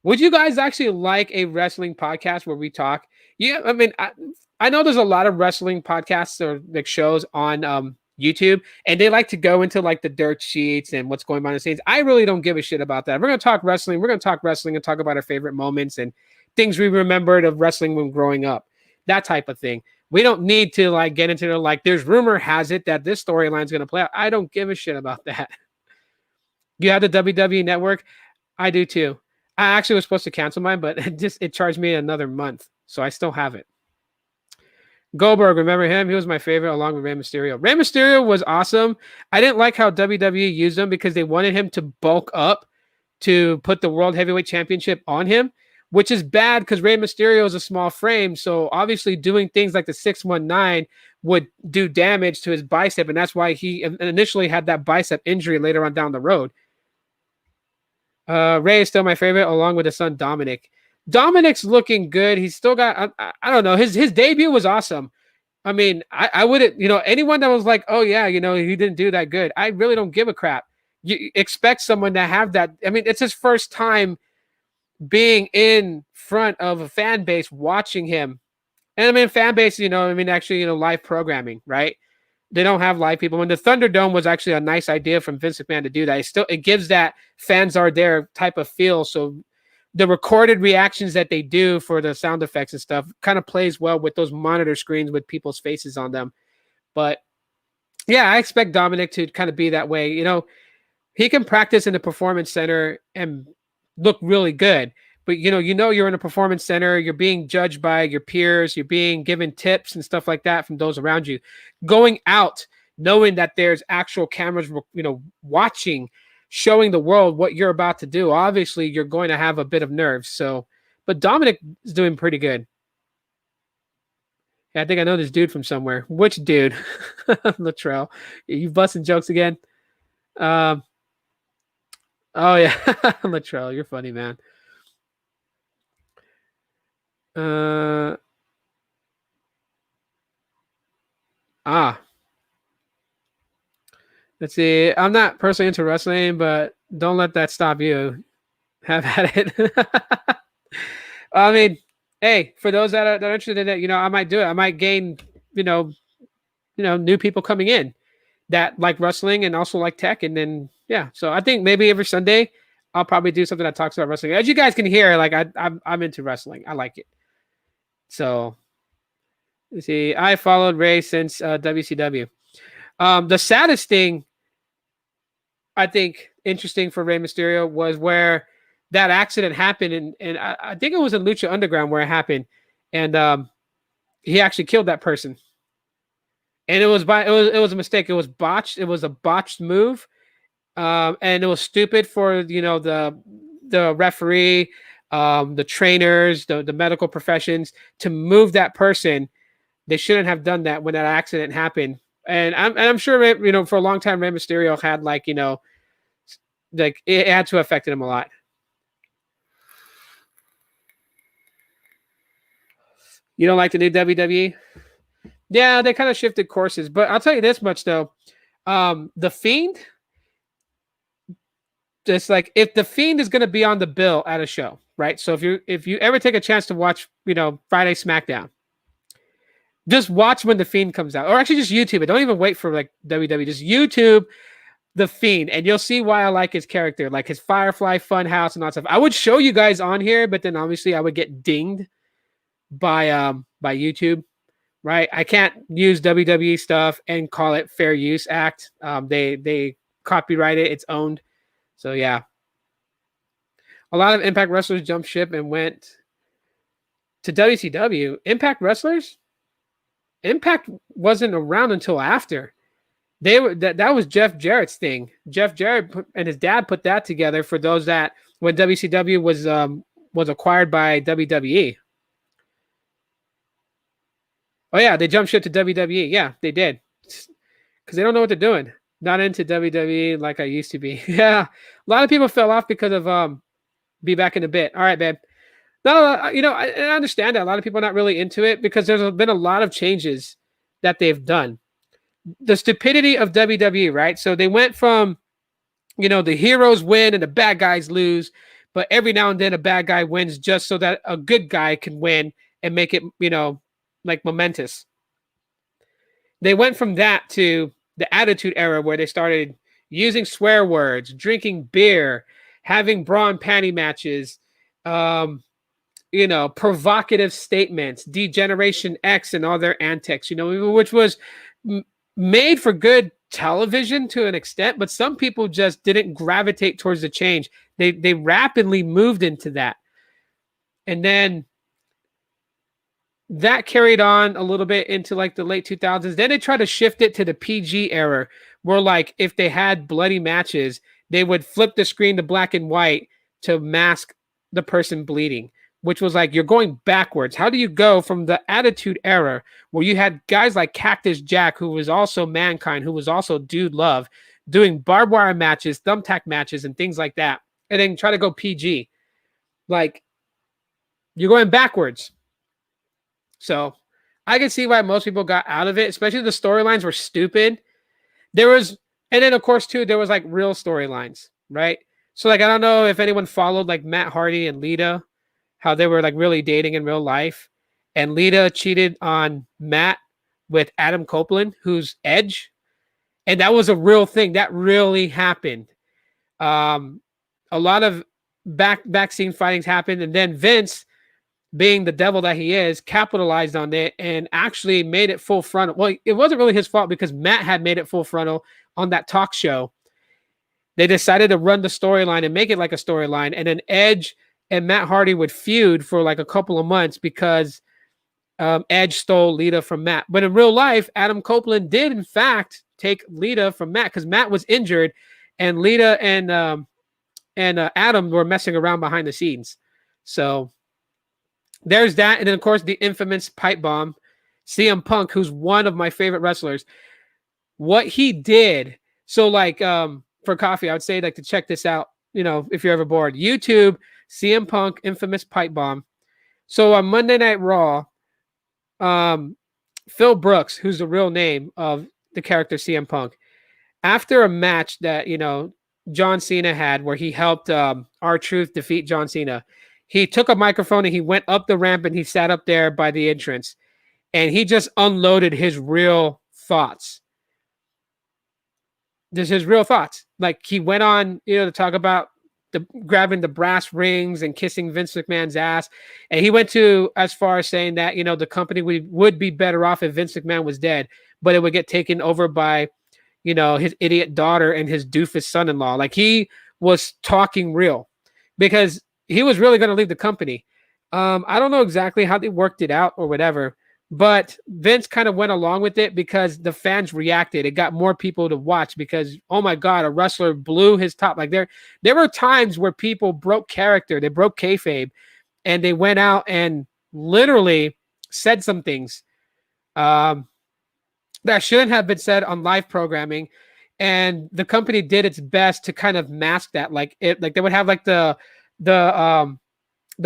A: Would you guys actually like a wrestling podcast where we talk? Yeah, I mean, I know there's a lot of wrestling podcasts or like shows on YouTube, and they like to go into like the dirt sheets and what's going on in the scenes. I really don't give a shit about that. We're going to talk wrestling. We're going to talk wrestling and talk about our favorite moments and things we remembered of wrestling when growing up, that type of thing. We don't need to like get into the, like, there's rumor has it that this storyline is going to play out. I don't give a shit about that. You have the WWE Network. I do too. I actually was supposed to cancel mine, but it charged me another month, so I still have it. Goldberg, remember him? He was my favorite along with Rey Mysterio. Rey Mysterio was awesome. I didn't like how WWE used him because they wanted him to bulk up to put the World Heavyweight Championship on him, which is bad because Rey Mysterio is a small frame. So obviously doing things like the 619 would do damage to his bicep. And that's why he initially had that bicep injury later on down the road. Rey is still my favorite along with his son, Dominic. Dominic's looking good. He's still got, I don't know. His debut was awesome. I mean, I wouldn't, anyone that was like, oh yeah, he didn't do that good. I really don't give a crap. You expect someone to have that. I mean, it's his first time being in front of a fan base watching him. And I mean, fan base, actually, live programming, right? They don't have live people. When the Thunderdome was actually a nice idea from Vince McMahon to do that. It gives that fans are there type of feel. So the recorded reactions that they do for the sound effects and stuff kind of plays well with those monitor screens with people's faces on them. But yeah, I expect Dominic to kind of be that way. He can practice in the performance center and look really good. But you're in a performance center, you're being judged by your peers, you're being given tips and stuff like that from those around you. Going out, knowing that there's actual cameras, watching, showing the world what you're about to do. Obviously, you're going to have a bit of nerves. So, but Dominic is doing pretty good. Yeah, I think I know this dude from somewhere. Which dude? Latrell. You busting jokes again? Oh yeah, Latrell, you're funny, man. Let's see. I'm not personally into wrestling, but don't let that stop you. Have at it. I mean, hey, for those that are interested in it, I might do it. I might gain, new people coming in that like wrestling and also like tech, and then yeah. So I think maybe every Sunday I'll probably do something that talks about wrestling. As you guys can hear, like I'm into wrestling. I like it. So let's see. I followed Ray since WCW. The saddest thing I think interesting for Rey Mysterio was where that accident happened, and I think it was in Lucha Underground where it happened, and he actually killed that person. And it was a mistake. It was botched. It was a botched move, and it was stupid for the referee, the trainers, the medical professions to move that person. They shouldn't have done that when that accident happened. And I'm sure for a long time Rey Mysterio had like it had to affect him a lot. You don't like the new WWE? Yeah, they kind of shifted courses, but I'll tell you this much though: The Fiend just like if the Fiend is going to be on the bill at a show, right? So if you ever take a chance to watch, Friday SmackDown, just watch when the Fiend comes out, or actually just YouTube it. Don't even wait for like WWE. Just YouTube the Fiend, and you'll see why I like his character, like his Firefly Funhouse and all that stuff. I would show you guys on here, but then obviously I would get dinged by YouTube, right? I can't use WWE stuff and call it Fair Use Act. They copyright it; it's owned. So yeah, a lot of Impact wrestlers jumped ship and went to WCW. Impact wasn't around until after. They were that was Jeff Jarrett's thing. Jeff Jarrett and his dad put that together for those that when WCW was acquired by WWE. Oh yeah, they jumped ship to WWE. Yeah, they did because they don't know what they're doing. Not into WWE like I used to be. Yeah, a lot of people fell off because of Be Back in a Bit. All right, babe. No, I understand that a lot of people are not really into it because there's been a lot of changes that they've done. The stupidity of WWE, right? So they went from, the heroes win and the bad guys lose, but every now and then a bad guy wins just so that a good guy can win and make it, like momentous. They went from that to the Attitude Era where they started using swear words, drinking beer, having bra and panty matches, provocative statements, Degeneration X and all their antics, which was made for good television to an extent, but some people just didn't gravitate towards the change. They rapidly moved into that. And then that carried on a little bit into like the late 2000s. Then they tried to shift it to the PG era where like if they had bloody matches, they would flip the screen to black and white to mask the person bleeding, which was like, you're going backwards. How do you go from the Attitude Era where you had guys like Cactus Jack, who was also Mankind, who was also Dude Love, doing barbed wire matches, thumbtack matches, and things like that, and then try to go PG? Like, you're going backwards. So I can see why most people got out of it, especially the storylines were stupid. And then of course too, there was like real storylines, right? So like, I don't know if anyone followed like Matt Hardy and Lita, how they were like really dating in real life. And Lita cheated on Matt with Adam Copeland, who's Edge. And that was a real thing. That really happened. A lot of back scene fightings happened. And then Vince, being the devil that he is, capitalized on it and actually made it full frontal. Well, it wasn't really his fault because Matt had made it full frontal on that talk show. They decided to run the storyline and make it like a storyline. And then Edge and Matt Hardy would feud for like a couple of months because Edge stole Lita from Matt. But in real life, Adam Copeland did in fact take Lita from Matt because Matt was injured and Lita and Adam were messing around behind the scenes. So there's that. And then, of course, the infamous pipe bomb. CM Punk, who's one of my favorite wrestlers. What he did. So, like, for coffee, I would say, like, to check this out, if you're ever bored. YouTube, CM Punk, infamous pipe bomb. So, on Monday Night Raw, Phil Brooks, who's the real name of the character CM Punk, after a match that, John Cena had where he helped R-Truth defeat John Cena, he took a microphone and he went up the ramp and he sat up there by the entrance and he just unloaded his real thoughts. This is his real thoughts. Like he went on, to talk about grabbing the brass rings and kissing Vince McMahon's ass. And he went to as far as saying that, the company would be better off if Vince McMahon was dead, but it would get taken over by, his idiot daughter and his doofus son-in-law. Like he was talking real because he was really going to leave the company. I don't know exactly how they worked it out or whatever, but Vince kind of went along with it because the fans reacted. It got more people to watch because, oh my God, a wrestler blew his top. Like there were times where people broke character, they broke kayfabe, and they went out and literally said some things that shouldn't have been said on live programming. And the company did its best to kind of mask that. Like they would have like the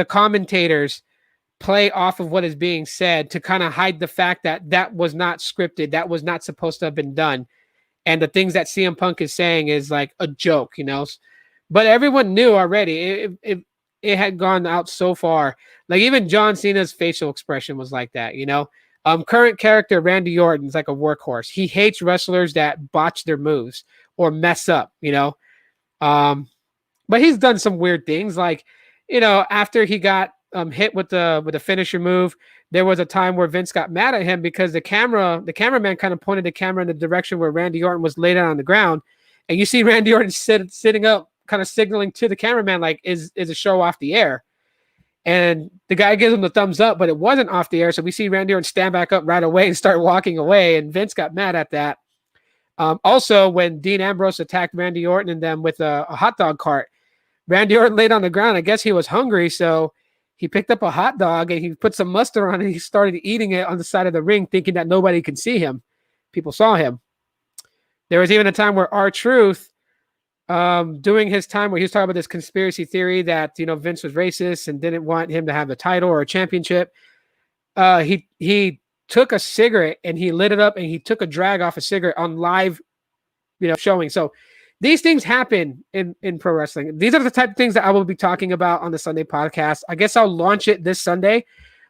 A: commentators play off of what is being said to kind of hide the fact that was not scripted, that was not supposed to have been done, and the things that CM Punk is saying is like a joke, but everyone knew already. It had gone out so far. Like even John Cena's facial expression was like that, you know. Current character Randy Orton's like a workhorse. He hates wrestlers that botch their moves or mess up, you know. Um, but he's done some weird things, like, you know, after he got hit with the finisher move, there was a time where Vince got mad at him because the cameraman kind of pointed the camera in the direction where Randy Orton was laid out on the ground, and you see Randy Orton sitting up, kind of signaling to the cameraman like, is a show off the air? And the guy gives him the thumbs up, but it wasn't off the air. So we see Randy Orton stand back up right away and start walking away, and Vince got mad at that. Also, when Dean Ambrose attacked Randy Orton and them with a hot dog cart, Randy Orton laid on the ground. I guess he was hungry, so he picked up a hot dog and he put some mustard on it. And he started eating it on the side of the ring, thinking that nobody could see him. People saw him. There was even a time where R-Truth, doing his time where he was talking about this conspiracy theory that, you know, Vince was racist and didn't want him to have the title or a championship. He took a cigarette and he lit it up and he took a drag off a cigarette on live, you know, showing. So these things happen in pro wrestling. These are the type of things that I will be talking about on the Sunday podcast. I guess I'll launch it this Sunday.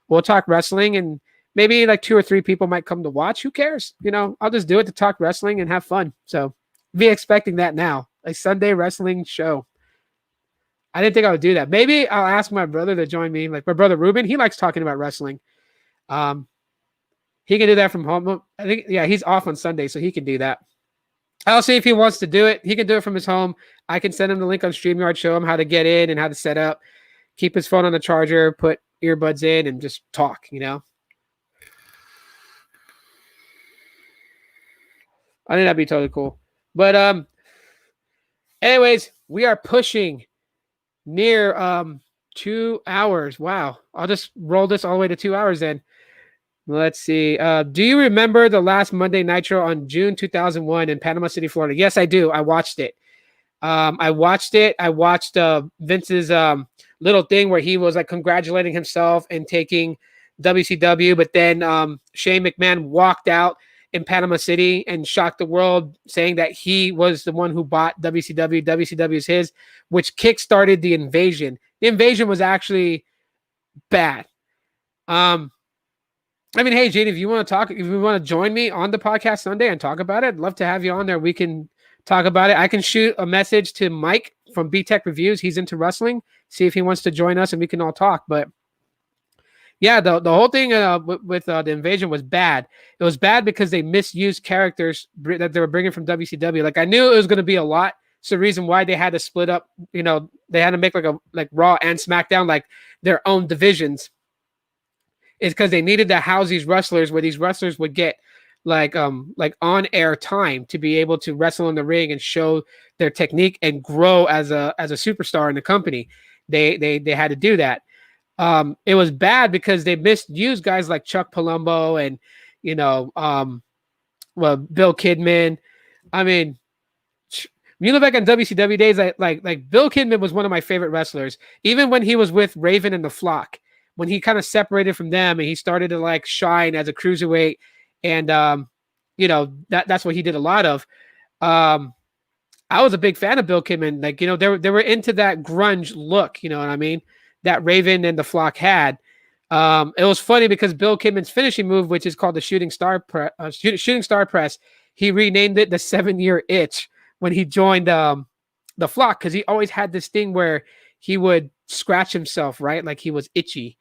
A: We'll talk wrestling, and maybe like 2 or 3 people might come to watch. Who cares? You know, I'll just do it to talk wrestling and have fun. So be expecting that now, a Sunday wrestling show. I didn't think I would do that. Maybe I'll ask my brother to join me. Like my brother Ruben, he likes talking about wrestling. He can do that from home. I think, yeah, he's off on Sunday, so he can do that. I'll see if he wants to do it. He can do it from his home. I can send him the link on StreamYard, show him how to get in and how to set up, keep his phone on the charger, put earbuds in, and just talk, you know? I think that'd be totally cool. But anyways, we are pushing near 2 hours. Wow. I'll just roll this all the way to 2 hours then. Let's see. Do you remember the last Monday Nitro on June 2001 in Panama City, Florida? Yes, I do. I watched it. I watched Vince's little thing where he was like congratulating himself and taking WCW, but then Shane McMahon walked out in Panama City and shocked the world, saying that he was the one who bought WCW. WCW is his, which kickstarted the invasion. The invasion was actually bad. I mean, hey, Gene, if you want to join me on the podcast Sunday and talk about it, I'd love to have you on there. We can talk about it. I can shoot a message to Mike from B-Tech Reviews. He's into wrestling. See if he wants to join us and we can all talk. But yeah, the whole thing with the invasion was bad. It was bad because they misused characters that they were bringing from WCW. Like I knew it was going to be a lot. So the reason why they had to split up, you know, they had to make like Raw and SmackDown like their own divisions, is because they needed to house these wrestlers where these wrestlers would get like on air time to be able to wrestle in the ring and show their technique and grow as a superstar in the company. They had to do that. It was bad because they misused guys like Chuck Palumbo and, you know, Bill Kidman. I mean, when you look back on WCW days, like Bill Kidman was one of my favorite wrestlers, even when he was with Raven and the Flock. When he kind of separated from them and he started to like shine as a cruiserweight, and you know, that's what he did a lot of. I was a big fan of Bill Kidman. Like, you know, they were into that grunge look, you know what I mean? That Raven and the Flock had. It was funny because Bill Kidman's finishing move, which is called the Shooting Star Press, he renamed it the 7-year itch when he joined the Flock, because he always had this thing where he would scratch himself, right? Like he was itchy.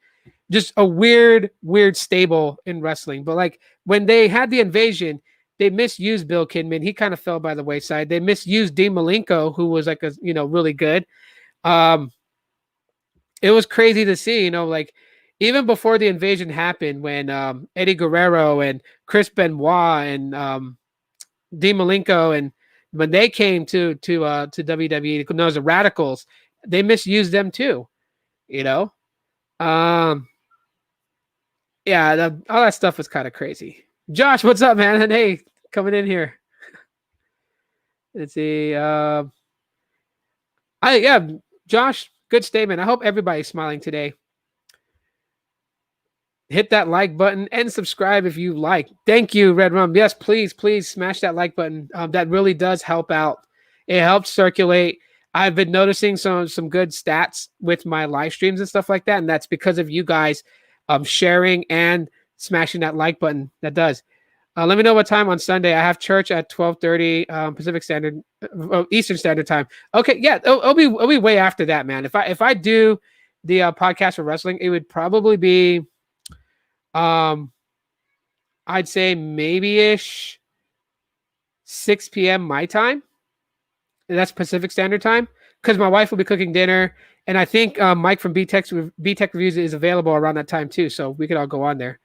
A: Just a weird stable in wrestling. But like when they had the invasion, they misused Bill Kidman. He kind of fell by the wayside. They misused Dean Malenko, who was like really good. It was crazy to see, you know, like even before the invasion happened, when Eddie Guerrero and Chris Benoit and Dean Malenko, and when they came to WWE, those are Radicals, they misused them too, you know. Yeah, all that stuff was kind of crazy. Josh, what's up, man? And hey, coming in here. Let's see. Josh, good statement. I hope everybody's smiling today. Hit that like button and subscribe if you like. Thank you, Red Rum. Yes, please smash that like button. That really does help out. It helps circulate. I've been noticing some good stats with my live streams and stuff like that, and that's because of you guys sharing and smashing that like button. That does. Let me know what time on Sunday. I have church at 12:30 Pacific Standard, Eastern Standard Time. Okay, yeah, it'll be way after that, man. If I do the podcast for wrestling, it would probably be, I'd say maybe ish 6 p.m. my time. And that's Pacific Standard Time, because my wife will be cooking dinner, and I think Mike from B Tech Reviews is available around that time too, so we could all go on there.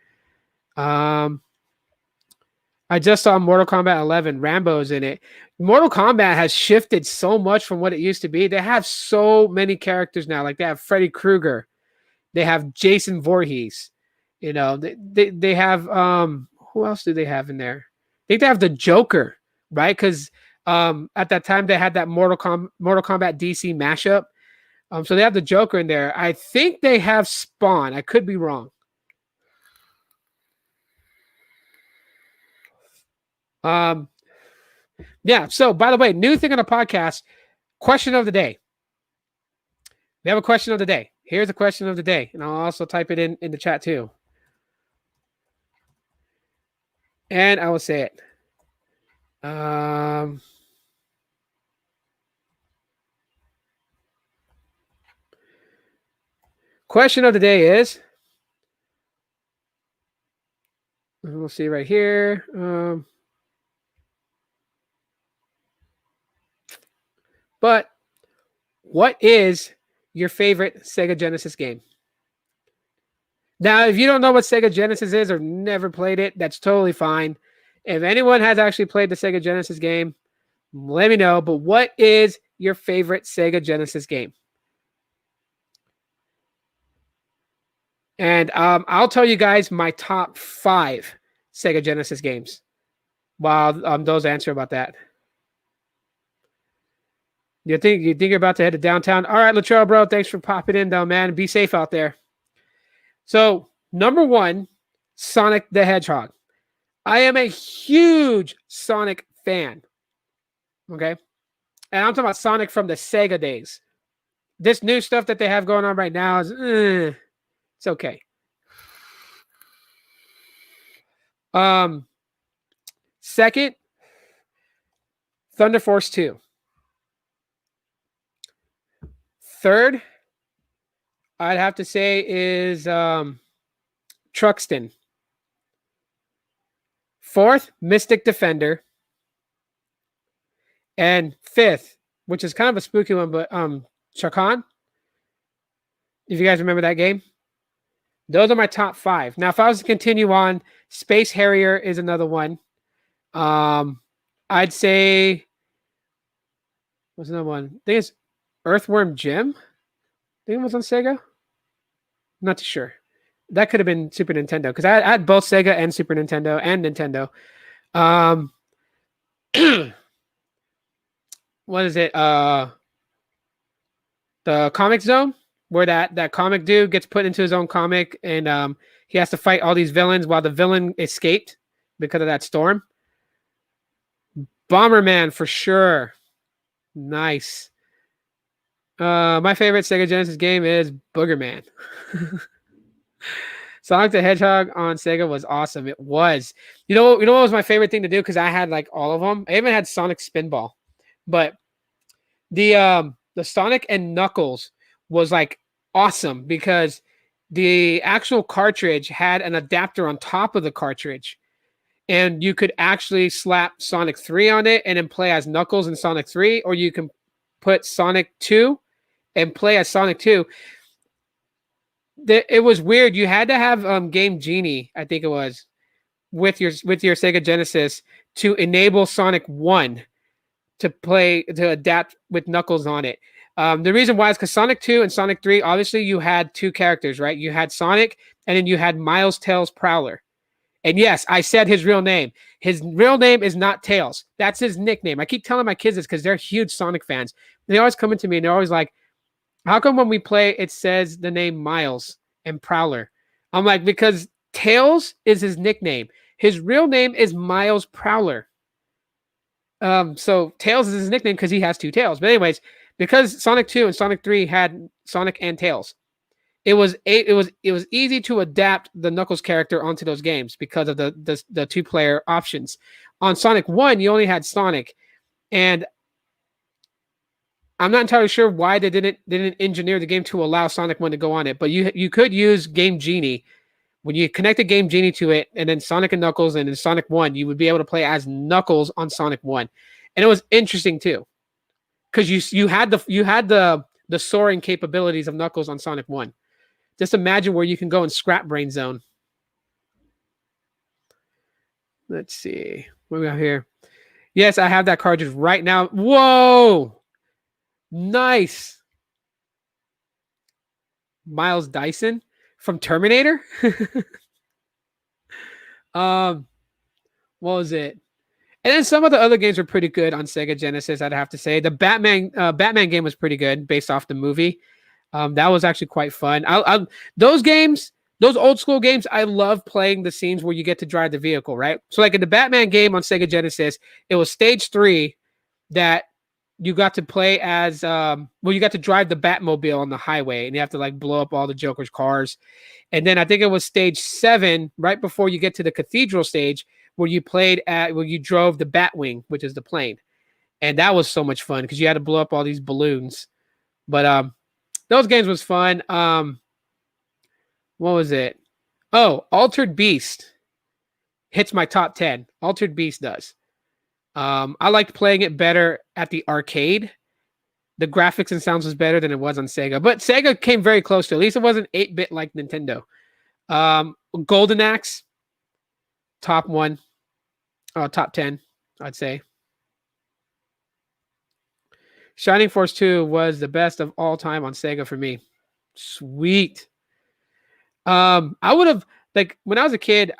A: I just saw Mortal Kombat 11. Rambo's in it. Mortal Kombat has shifted so much from what it used to be. They have so many characters now. Like they have Freddy Krueger. They have Jason Voorhees. You know, they have who else do they have in there? I think they have the Joker, right? Because at that time they had that Mortal Kombat DC mashup. So they have the Joker in there. I think they have Spawn. I could be wrong. Yeah. So by the way, new thing on the podcast, question of the day. We have a question of the day. Here's a question of the day. And I'll also type it in the chat too. And I will say it. Question of the day is, we'll see right here. But what is your favorite Sega Genesis game? Now, if you don't know what Sega Genesis is or never played it, that's totally fine. If anyone has actually played the Sega Genesis game, let me know. But what is your favorite Sega Genesis game? And I'll tell you guys my top 5 Sega Genesis games while those answer about that. You think you're about to head to downtown? All right, Latrell, bro. Thanks for popping in, though, man. Be safe out there. So, number 1, Sonic the Hedgehog. I am a huge Sonic fan. Okay? And I'm talking about Sonic from the Sega days. This new stuff that they have going on right now is, it's okay. Second, Thunder Force 2. Third, I'd have to say is Truxton. Fourth, Mystic Defender. And fifth, which is kind of a spooky one, but Chakan. If you guys remember that game. Those are my top 5. Now, if I was to continue on, Space Harrier is another one. I'd say, what's another one? I think it's Earthworm Jim. I think it was on Sega. I'm not too sure. That could have been Super Nintendo, because I had both Sega and Super Nintendo and Nintendo. What is it? The Comic Zone, where that comic dude gets put into his own comic, and he has to fight all these villains while the villain escaped because of that storm. Bomberman for sure. Nice. My favorite Sega Genesis game is Boogerman. Sonic the Hedgehog on Sega was awesome. It was. You know what was my favorite thing to do? Because I had like all of them. I even had Sonic Spinball. But the Sonic and Knuckles was like awesome, because the actual cartridge had an adapter on top of the cartridge. And you could actually slap Sonic 3 on it and then play as Knuckles in Sonic 3, or you can put Sonic 2 and play as Sonic 2. It was weird. You had to have Game Genie, I think it was, with your Sega Genesis to enable Sonic 1 to adapt with Knuckles on it. The reason why is because Sonic 2 and Sonic 3, obviously you had 2 characters, right? You had Sonic, and then you had Miles Tails Prowler. And yes, I said his real name. His real name is not Tails. That's his nickname. I keep telling my kids this because they're huge Sonic fans. They always come into me and they're always like, how come when we play it says the name Miles and Prowler? I'm like, because Tails is his nickname. His real name is Miles Prowler. So Tails is his nickname because he has 2 tails. But anyways, because Sonic 2 and Sonic 3 had Sonic and Tails. It was easy to adapt the Knuckles character onto those games because of the 2-player options. On Sonic 1, you only had Sonic, and I'm not entirely sure why they didn't engineer the game to allow Sonic 1 to go on it, but you could use Game Genie. When you connect a Game Genie to it, and then Sonic and Knuckles, and in Sonic 1, you would be able to play as Knuckles on Sonic 1. And it was interesting too, because you had the soaring capabilities of Knuckles on Sonic 1. Just imagine where you can go in Scrap Brain Zone. Let's see. What we got here? Yes, I have that cartridge right now. Whoa! Nice. Miles Dyson from Terminator? What was it? And then some of the other games were pretty good on Sega Genesis, I'd have to say. The Batman game was pretty good based off the movie. That was actually quite fun. Those games, those old school games, I love playing the scenes where you get to drive the vehicle, right? So like in the Batman game on Sega Genesis, it was stage 3 that you got to play as, you got to drive the Batmobile on the highway, and you have to like blow up all the Joker's cars. And then I think it was stage 7, right before you get to the cathedral stage, where you drove the Batwing, which is the plane. And that was so much fun because you had to blow up all these balloons. But those games was fun. What was it? Oh, Altered Beast hits my top 10. Altered Beast does. I liked playing it better at the arcade. The graphics and sounds was better than it was on Sega. But Sega came very close to it. At least it wasn't 8-bit like Nintendo. Golden Axe, top 1. Top 10, I'd say. Shining Force 2 was the best of all time on Sega for me. Sweet. I would have, like, when I was a kid,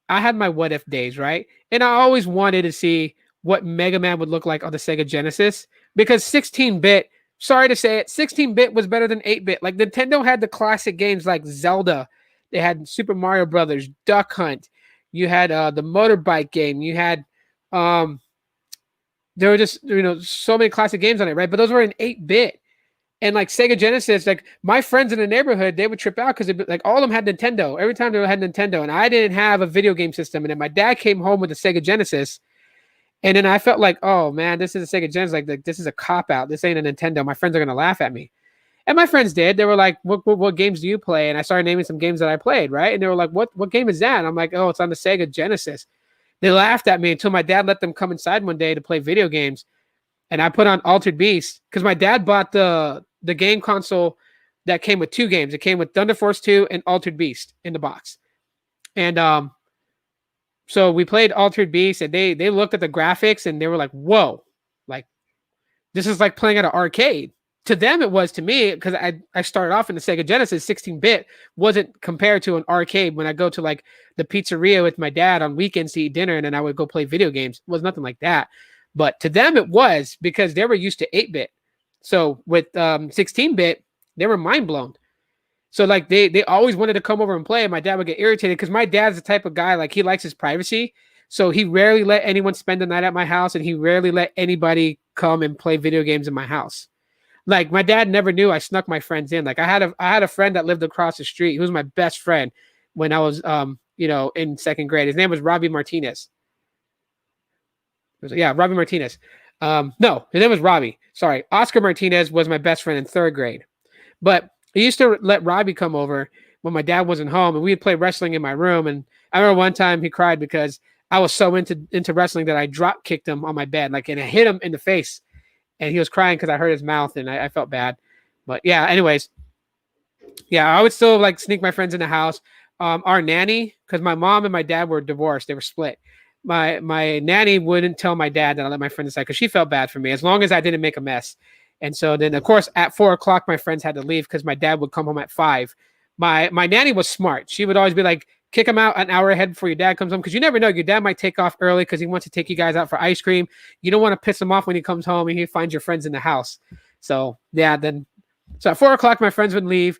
A: I had my what if days, right? And I always wanted to see what Mega Man would look like on the Sega Genesis, because 16-bit, sorry to say it, 16-bit was better than 8-bit. Like, Nintendo had the classic games like Zelda. They had Super Mario Brothers, Duck Hunt. You had the motorbike game. You had, there were just, so many classic games on it, right? But those were in 8-bit. And like Sega Genesis, like my friends in the neighborhood, they would trip out because like all of them had Nintendo. Every time they had Nintendo, and I didn't have a video game system. And then my dad came home with a Sega Genesis, and then I felt like, oh man, this is a Sega Genesis. Like this is a cop out. This ain't a Nintendo. My friends are gonna laugh at me. And my friends did. They were like, what games do you play? And I started naming some games that I played, right? And they were like, what game is that? And I'm like, oh, it's on the Sega Genesis. They laughed at me until my dad let them come inside one day to play video games. And I put on Altered Beast because my dad bought the game console that came with 2 games. It came with Thunder Force 2 and Altered Beast in the box. And so we played Altered Beast, and they looked at the graphics and they were like, whoa, like this is like playing at an arcade. To them, it was. To me, because I started off in the Sega Genesis, 16-bit wasn't compared to an arcade. When I go to like the pizzeria with my dad on weekends to eat dinner, and then I would go play video games, it was nothing like that. But to them, it was, because they were used to 8-bit. So with 16-bit, they were mind blown. So like they always wanted to come over and play, and my dad would get irritated because my dad's the type of guy, like he likes his privacy. So he rarely let anyone spend the night at my house, and he rarely let anybody come and play video games in my house. Like my dad never knew I snuck my friends in. Like I had a friend that lived across the street. He was my best friend when I was in second grade. His name was Robbie Martinez. Yeah, Robbie Martinez. No, his name was Robbie. Sorry. Oscar Martinez was my best friend in third grade. But I used to let Robbie come over when my dad wasn't home, and we'd play wrestling in my room. And I remember one time he cried because I was so into wrestling that I drop kicked him on my bed, and I hit him in the face. And he was crying because I hurt his mouth, and I felt bad. But yeah, anyways. Yeah, I would still like sneak my friends in the house. Our nanny, because my mom and my dad were divorced. They were split. My nanny wouldn't tell my dad that I let my friends inside because she felt bad for me, as long as I didn't make a mess. And so then, of course, at 4:00, my friends had to leave because my dad would come home at 5. My nanny was smart. She would always be like, kick him out an hour ahead before your dad comes home, because you never know. Your dad might take off early because he wants to take you guys out for ice cream. You don't want to piss him off when he comes home and he finds your friends in the house. So yeah, so at 4:00, my friends would leave.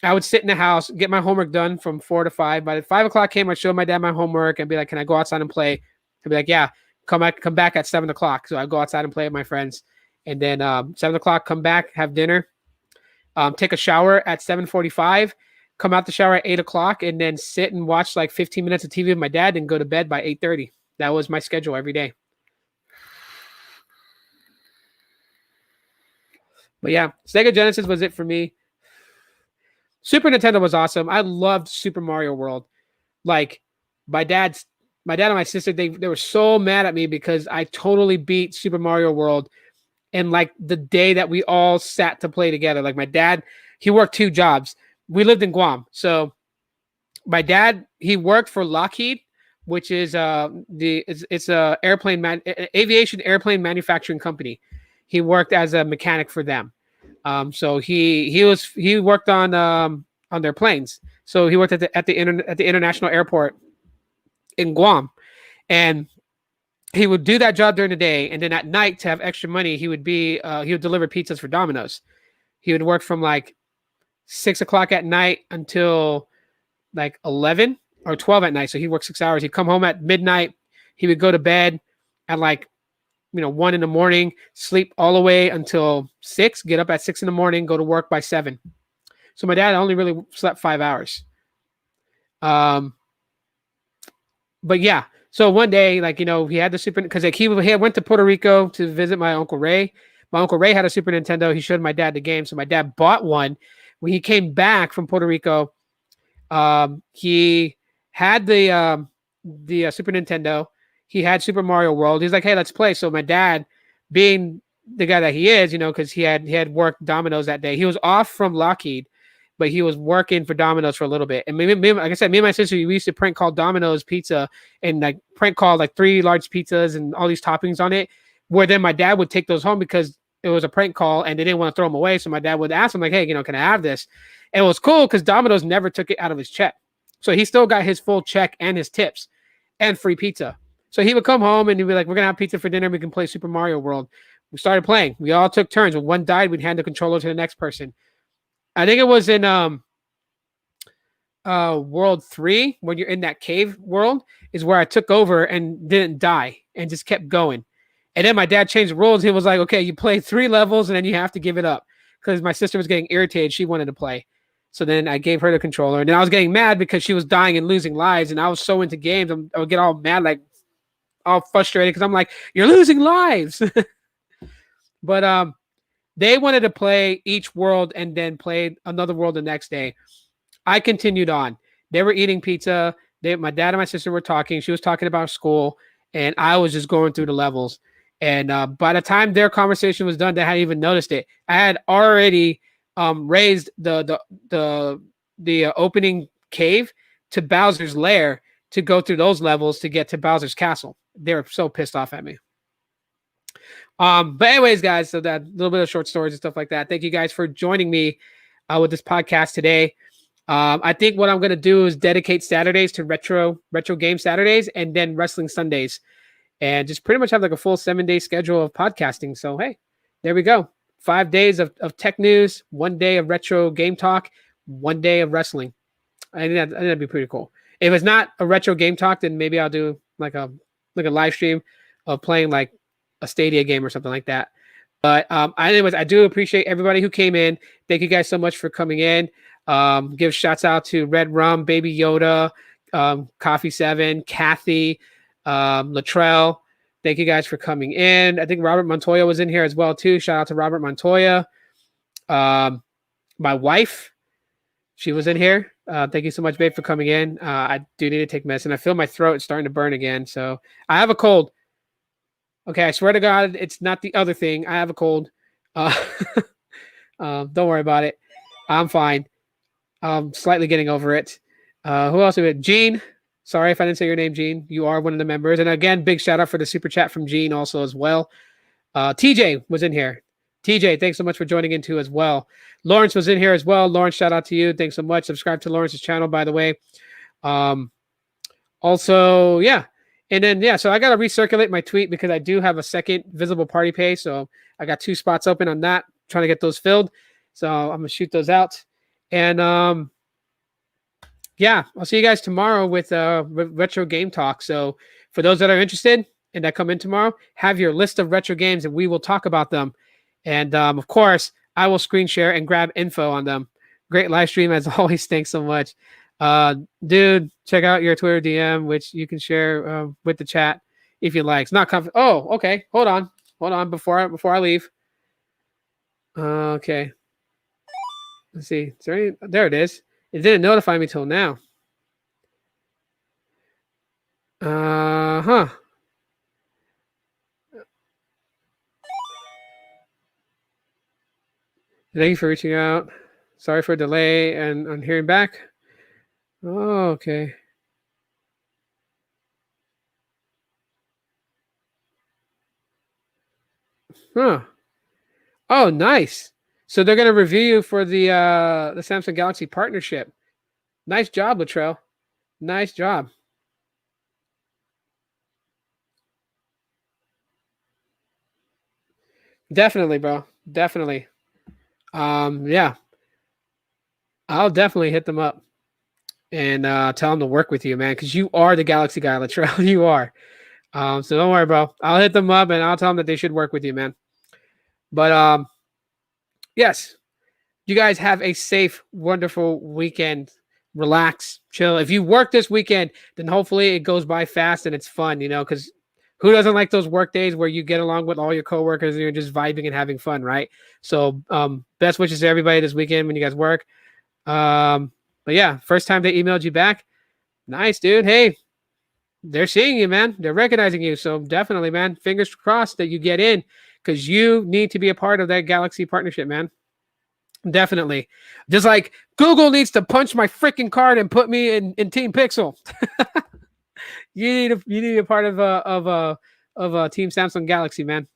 A: I would sit in the house, get my homework done from 4 to 5. By the 5:00 came, I'd show my dad my homework and be like, can I go outside and play? He'd be like, yeah, come back at 7:00. So I'd go outside and play with my friends. and then 7 o'clock come back, have dinner, take a shower at 7:45, come out the shower at 8 o'clock, and then sit and watch like 15 minutes of TV with my dad, and go to bed by 8:30. That was my schedule every day. But yeah, Sega Genesis was it for me. Super Nintendo was awesome. I loved Super Mario World. Like my dad and my sister, they were so mad at me because I totally beat Super Mario World in like the day that we all sat to play together. Like my dad, he worked 2 jobs. We lived in Guam. So my dad, he worked for Lockheed, which is it's a aviation airplane manufacturing company. He worked as a mechanic for them. So he worked on their planes. So he worked at the international airport in Guam, and he would do that job during the day, and then at night to have extra money, he would deliver pizzas for Domino's. He would work from like 6 o'clock at night until like 11 or 12 at night. So he worked 6 hours. He'd come home at midnight. He would go to bed at like 1 in the morning, sleep all the way until 6, get up at 6 in the morning, go to work by 7. So my dad only really slept 5 hours. But yeah, so one day, like, he had the Super, because like he went to Puerto Rico to visit my Uncle Ray. My Uncle Ray had a Super Nintendo. He showed my dad the game. So my dad bought one. When he came back from Puerto Rico, he had the Super Nintendo. He had Super Mario World. He's like, hey, let's play. So my dad, being the guy that he is, because he had worked Domino's that day. He was off from Lockheed, but he was working for Domino's for a little bit. And me, like I said, me and my sister, we used to prank call Domino's pizza and like prank call like 3 large pizzas and all these toppings on it, where then my dad would take those home because it was a prank call and they didn't want to throw them away. So my dad would ask him like, hey, can I have this? And it was cool because Domino's never took it out of his check. So he still got his full check and his tips and free pizza. So he would come home and he'd be like, we're going to have pizza for dinner. We can play Super Mario World. We started playing. We all took turns. When one died, we'd hand the controller to the next person. I think it was in World 3, when you're in that cave world, is where I took over and didn't die and just kept going. And then my dad changed the rules. He was like, okay, you play 3 levels and then you have to give it up. Because my sister was getting irritated. She wanted to play. So then I gave her the controller. And then I was getting mad because she was dying and losing lives. And I was so into games. I would get all mad, like all frustrated because I'm like, you're losing lives. But they wanted to play each world and then play another world the next day. I continued on. They were eating pizza. My dad and my sister were talking. She was talking about school, and I was just going through the levels. And by the time their conversation was done, they hadn't even noticed it. I had already raised the opening cave to Bowser's lair to go through those levels to get to Bowser's castle. They were so pissed off at me. But anyways, guys, so that little bit of short stories and stuff like that. Thank you guys for joining me with this podcast today. I think what I'm going to do is dedicate Saturdays to retro game Saturdays and then wrestling Sundays, and just pretty much have like a full 7-day schedule of podcasting. So, hey, there we go. 5 days of tech news, 1 day of retro game talk, 1 day of wrestling. I think that'd be pretty cool. If it's not a retro game talk, then maybe I'll do like a live stream of playing like a Stadia game or something like that. But anyways, I do appreciate everybody who came in. Thank you guys so much for coming in. Give shouts out to Red Rum, Baby Yoda, Coffee 7, Kathy, Latrell. Thank you guys for coming in. I think Robert Montoya was in here as well too. Shout out to Robert Montoya. My wife, she was in here. Thank you so much, babe, for coming in. I do need to take medicine. I feel my throat is starting to burn again. So I have a cold. Okay, I swear to God, it's not the other thing. I have a cold. Don't worry about it. I'm fine. Slightly getting over it. Who else? Gene. Sorry if I didn't say your name, Gene. You are one of the members. And again, big shout out for the super chat from Gene also as well. TJ was in here. TJ, thanks so much for joining in too as well. Lawrence was in here as well. Lawrence, shout out to you. Thanks so much. Subscribe to Lawrence's channel, by the way. Also, yeah. And then, yeah, so I got to recirculate my tweet because I do have a second visible party page. So I got 2 spots open on that, trying to get those filled. So I'm going to shoot those out. And yeah, I'll see you guys tomorrow with Retro Game Talk. So for those that are interested and that come in tomorrow, have your list of retro games and we will talk about them. And of course, I will screen share and grab info on them. Great live stream as always. Thanks so much. Dude, check out your Twitter DM, which you can share with the chat if you like. It's not Oh, okay. Hold on. Before I leave. Okay. Let's see. Is there any? There it is. It didn't notify me till now. Huh. Thank you for reaching out. Sorry for delay and on hearing back. Oh, okay. Huh. Oh, nice. So they're gonna review you for the Samsung Galaxy partnership. Nice job, Latrell. Nice job. Definitely, bro. Definitely. Yeah. I'll definitely hit them up and tell them to work with you, man, because you are the Galaxy guy, Latrell. You are. So don't worry, bro. I'll hit them up and I'll tell them that they should work with you, man. But yes, you guys have a safe, wonderful weekend. Relax, chill. If you work this weekend, then hopefully it goes by fast and it's fun, you know, because who doesn't like those work days where you get along with all your coworkers and you're just vibing and having fun, right? So best wishes to everybody this weekend when you guys work. But yeah, first time they emailed you back. Nice, dude. Hey, they're seeing you, man. They're recognizing you. So definitely, man, fingers crossed that you get in because you need to be a part of that Galaxy partnership, man. Definitely. Just like Google needs to punch my freaking card and put me in Team Pixel. you need to be a part of Team Samsung Galaxy, man.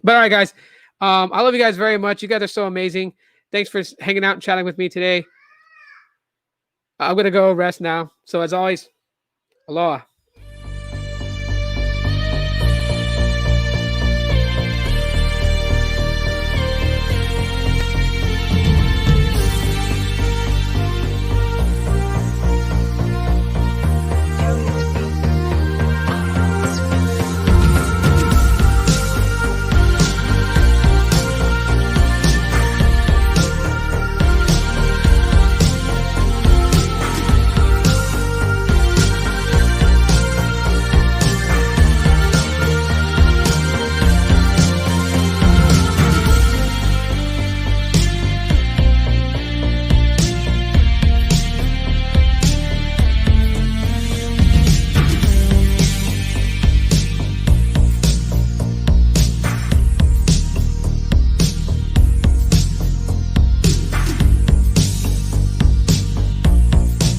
A: But all right, guys. I love you guys very much. You guys are so amazing. Thanks for hanging out and chatting with me today. I'm gonna go rest now. So as always, aloha.